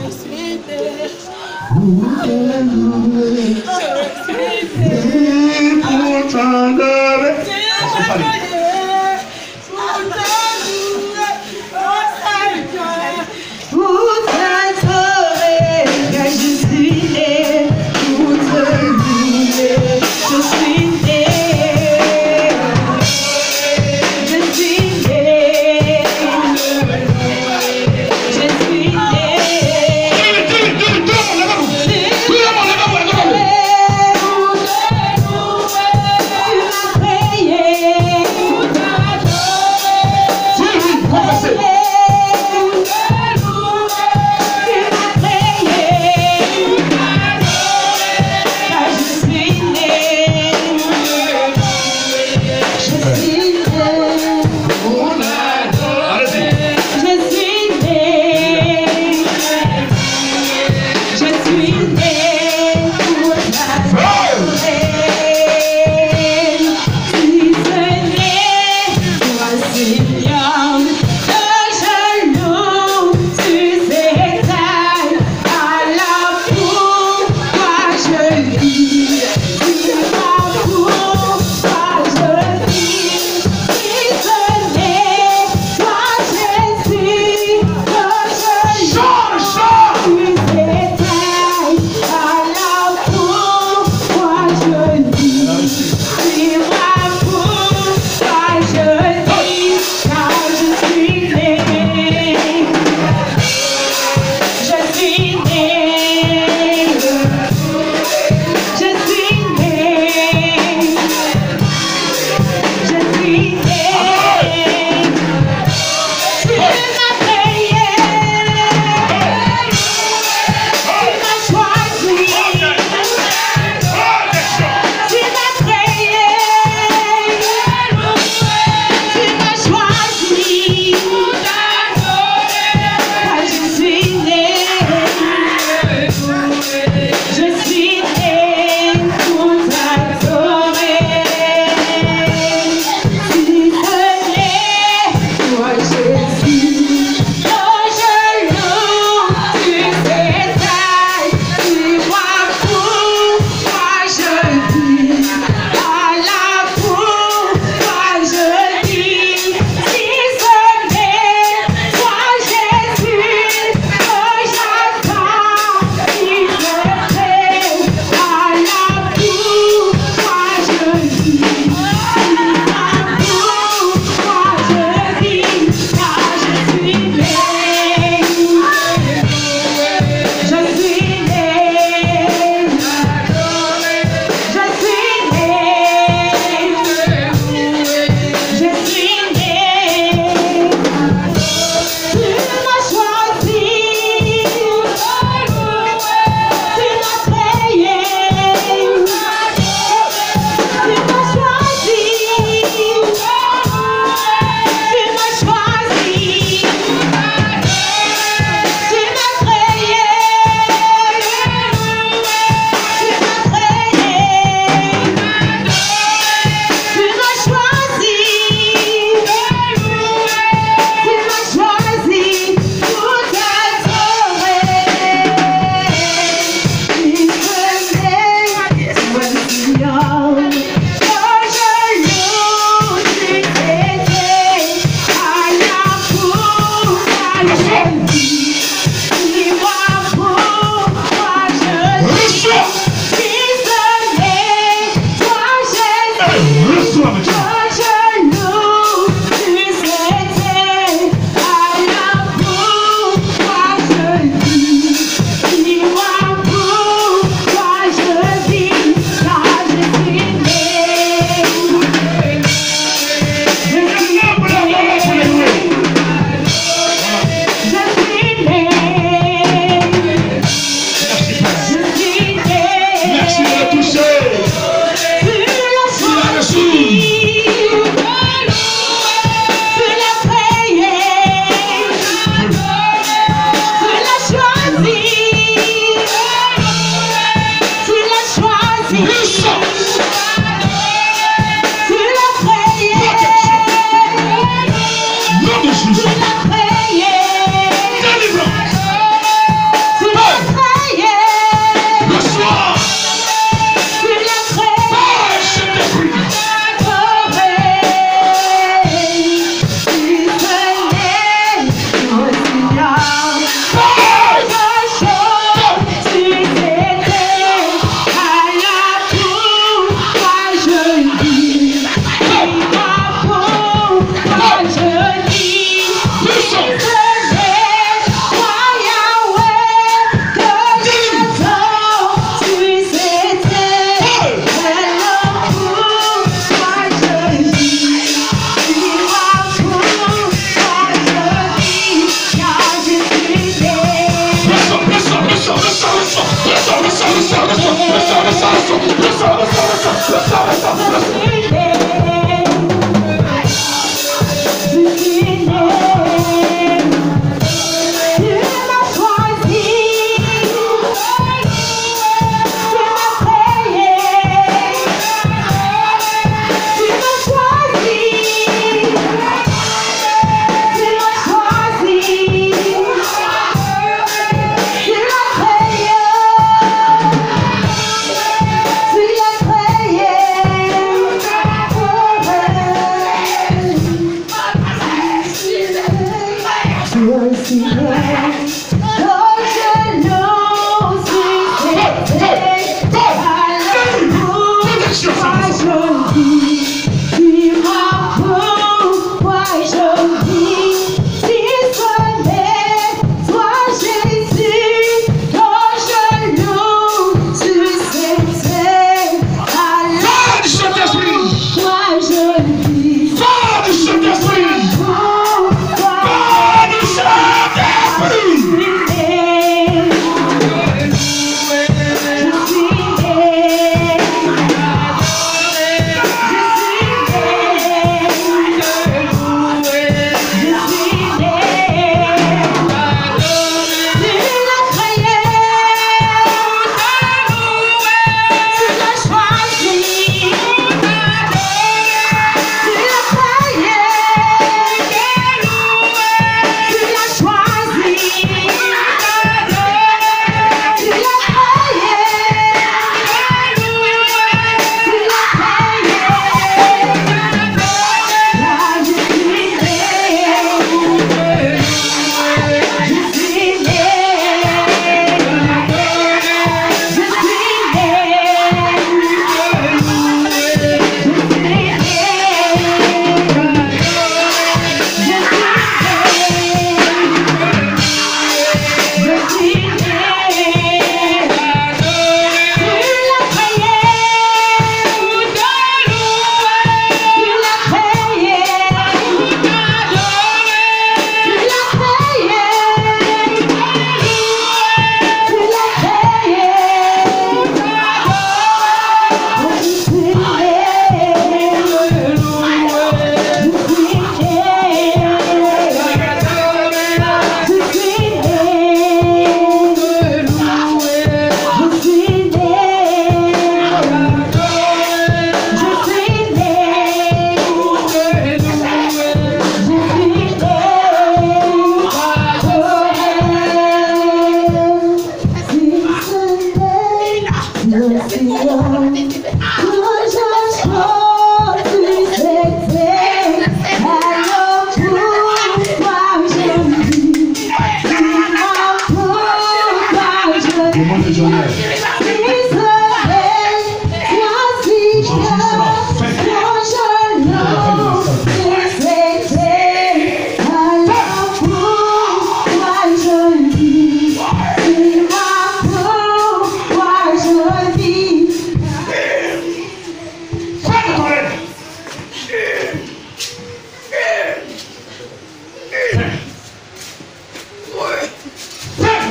Yeah.
Saint-Esprit.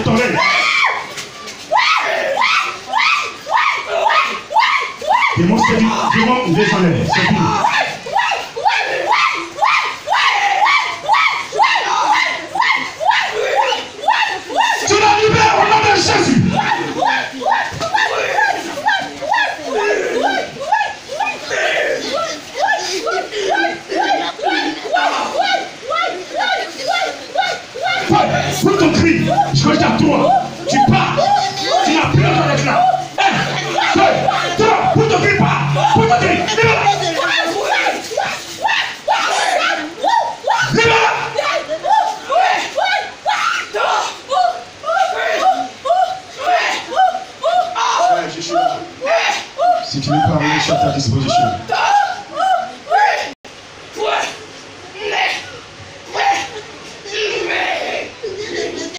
cette oreille. Démon, c'est du démon désolé. C'est tout. Tu la libères au nom de Jésus. Pour ton cri, je regarde à toi. Tu pars. Tu n'as plus le droit d'être là. 1, 2, 3. Pour ton cri, pars. Pour ton cri. Libère-la. Libère-la. Si tu veux parler, je suis à ta disposition.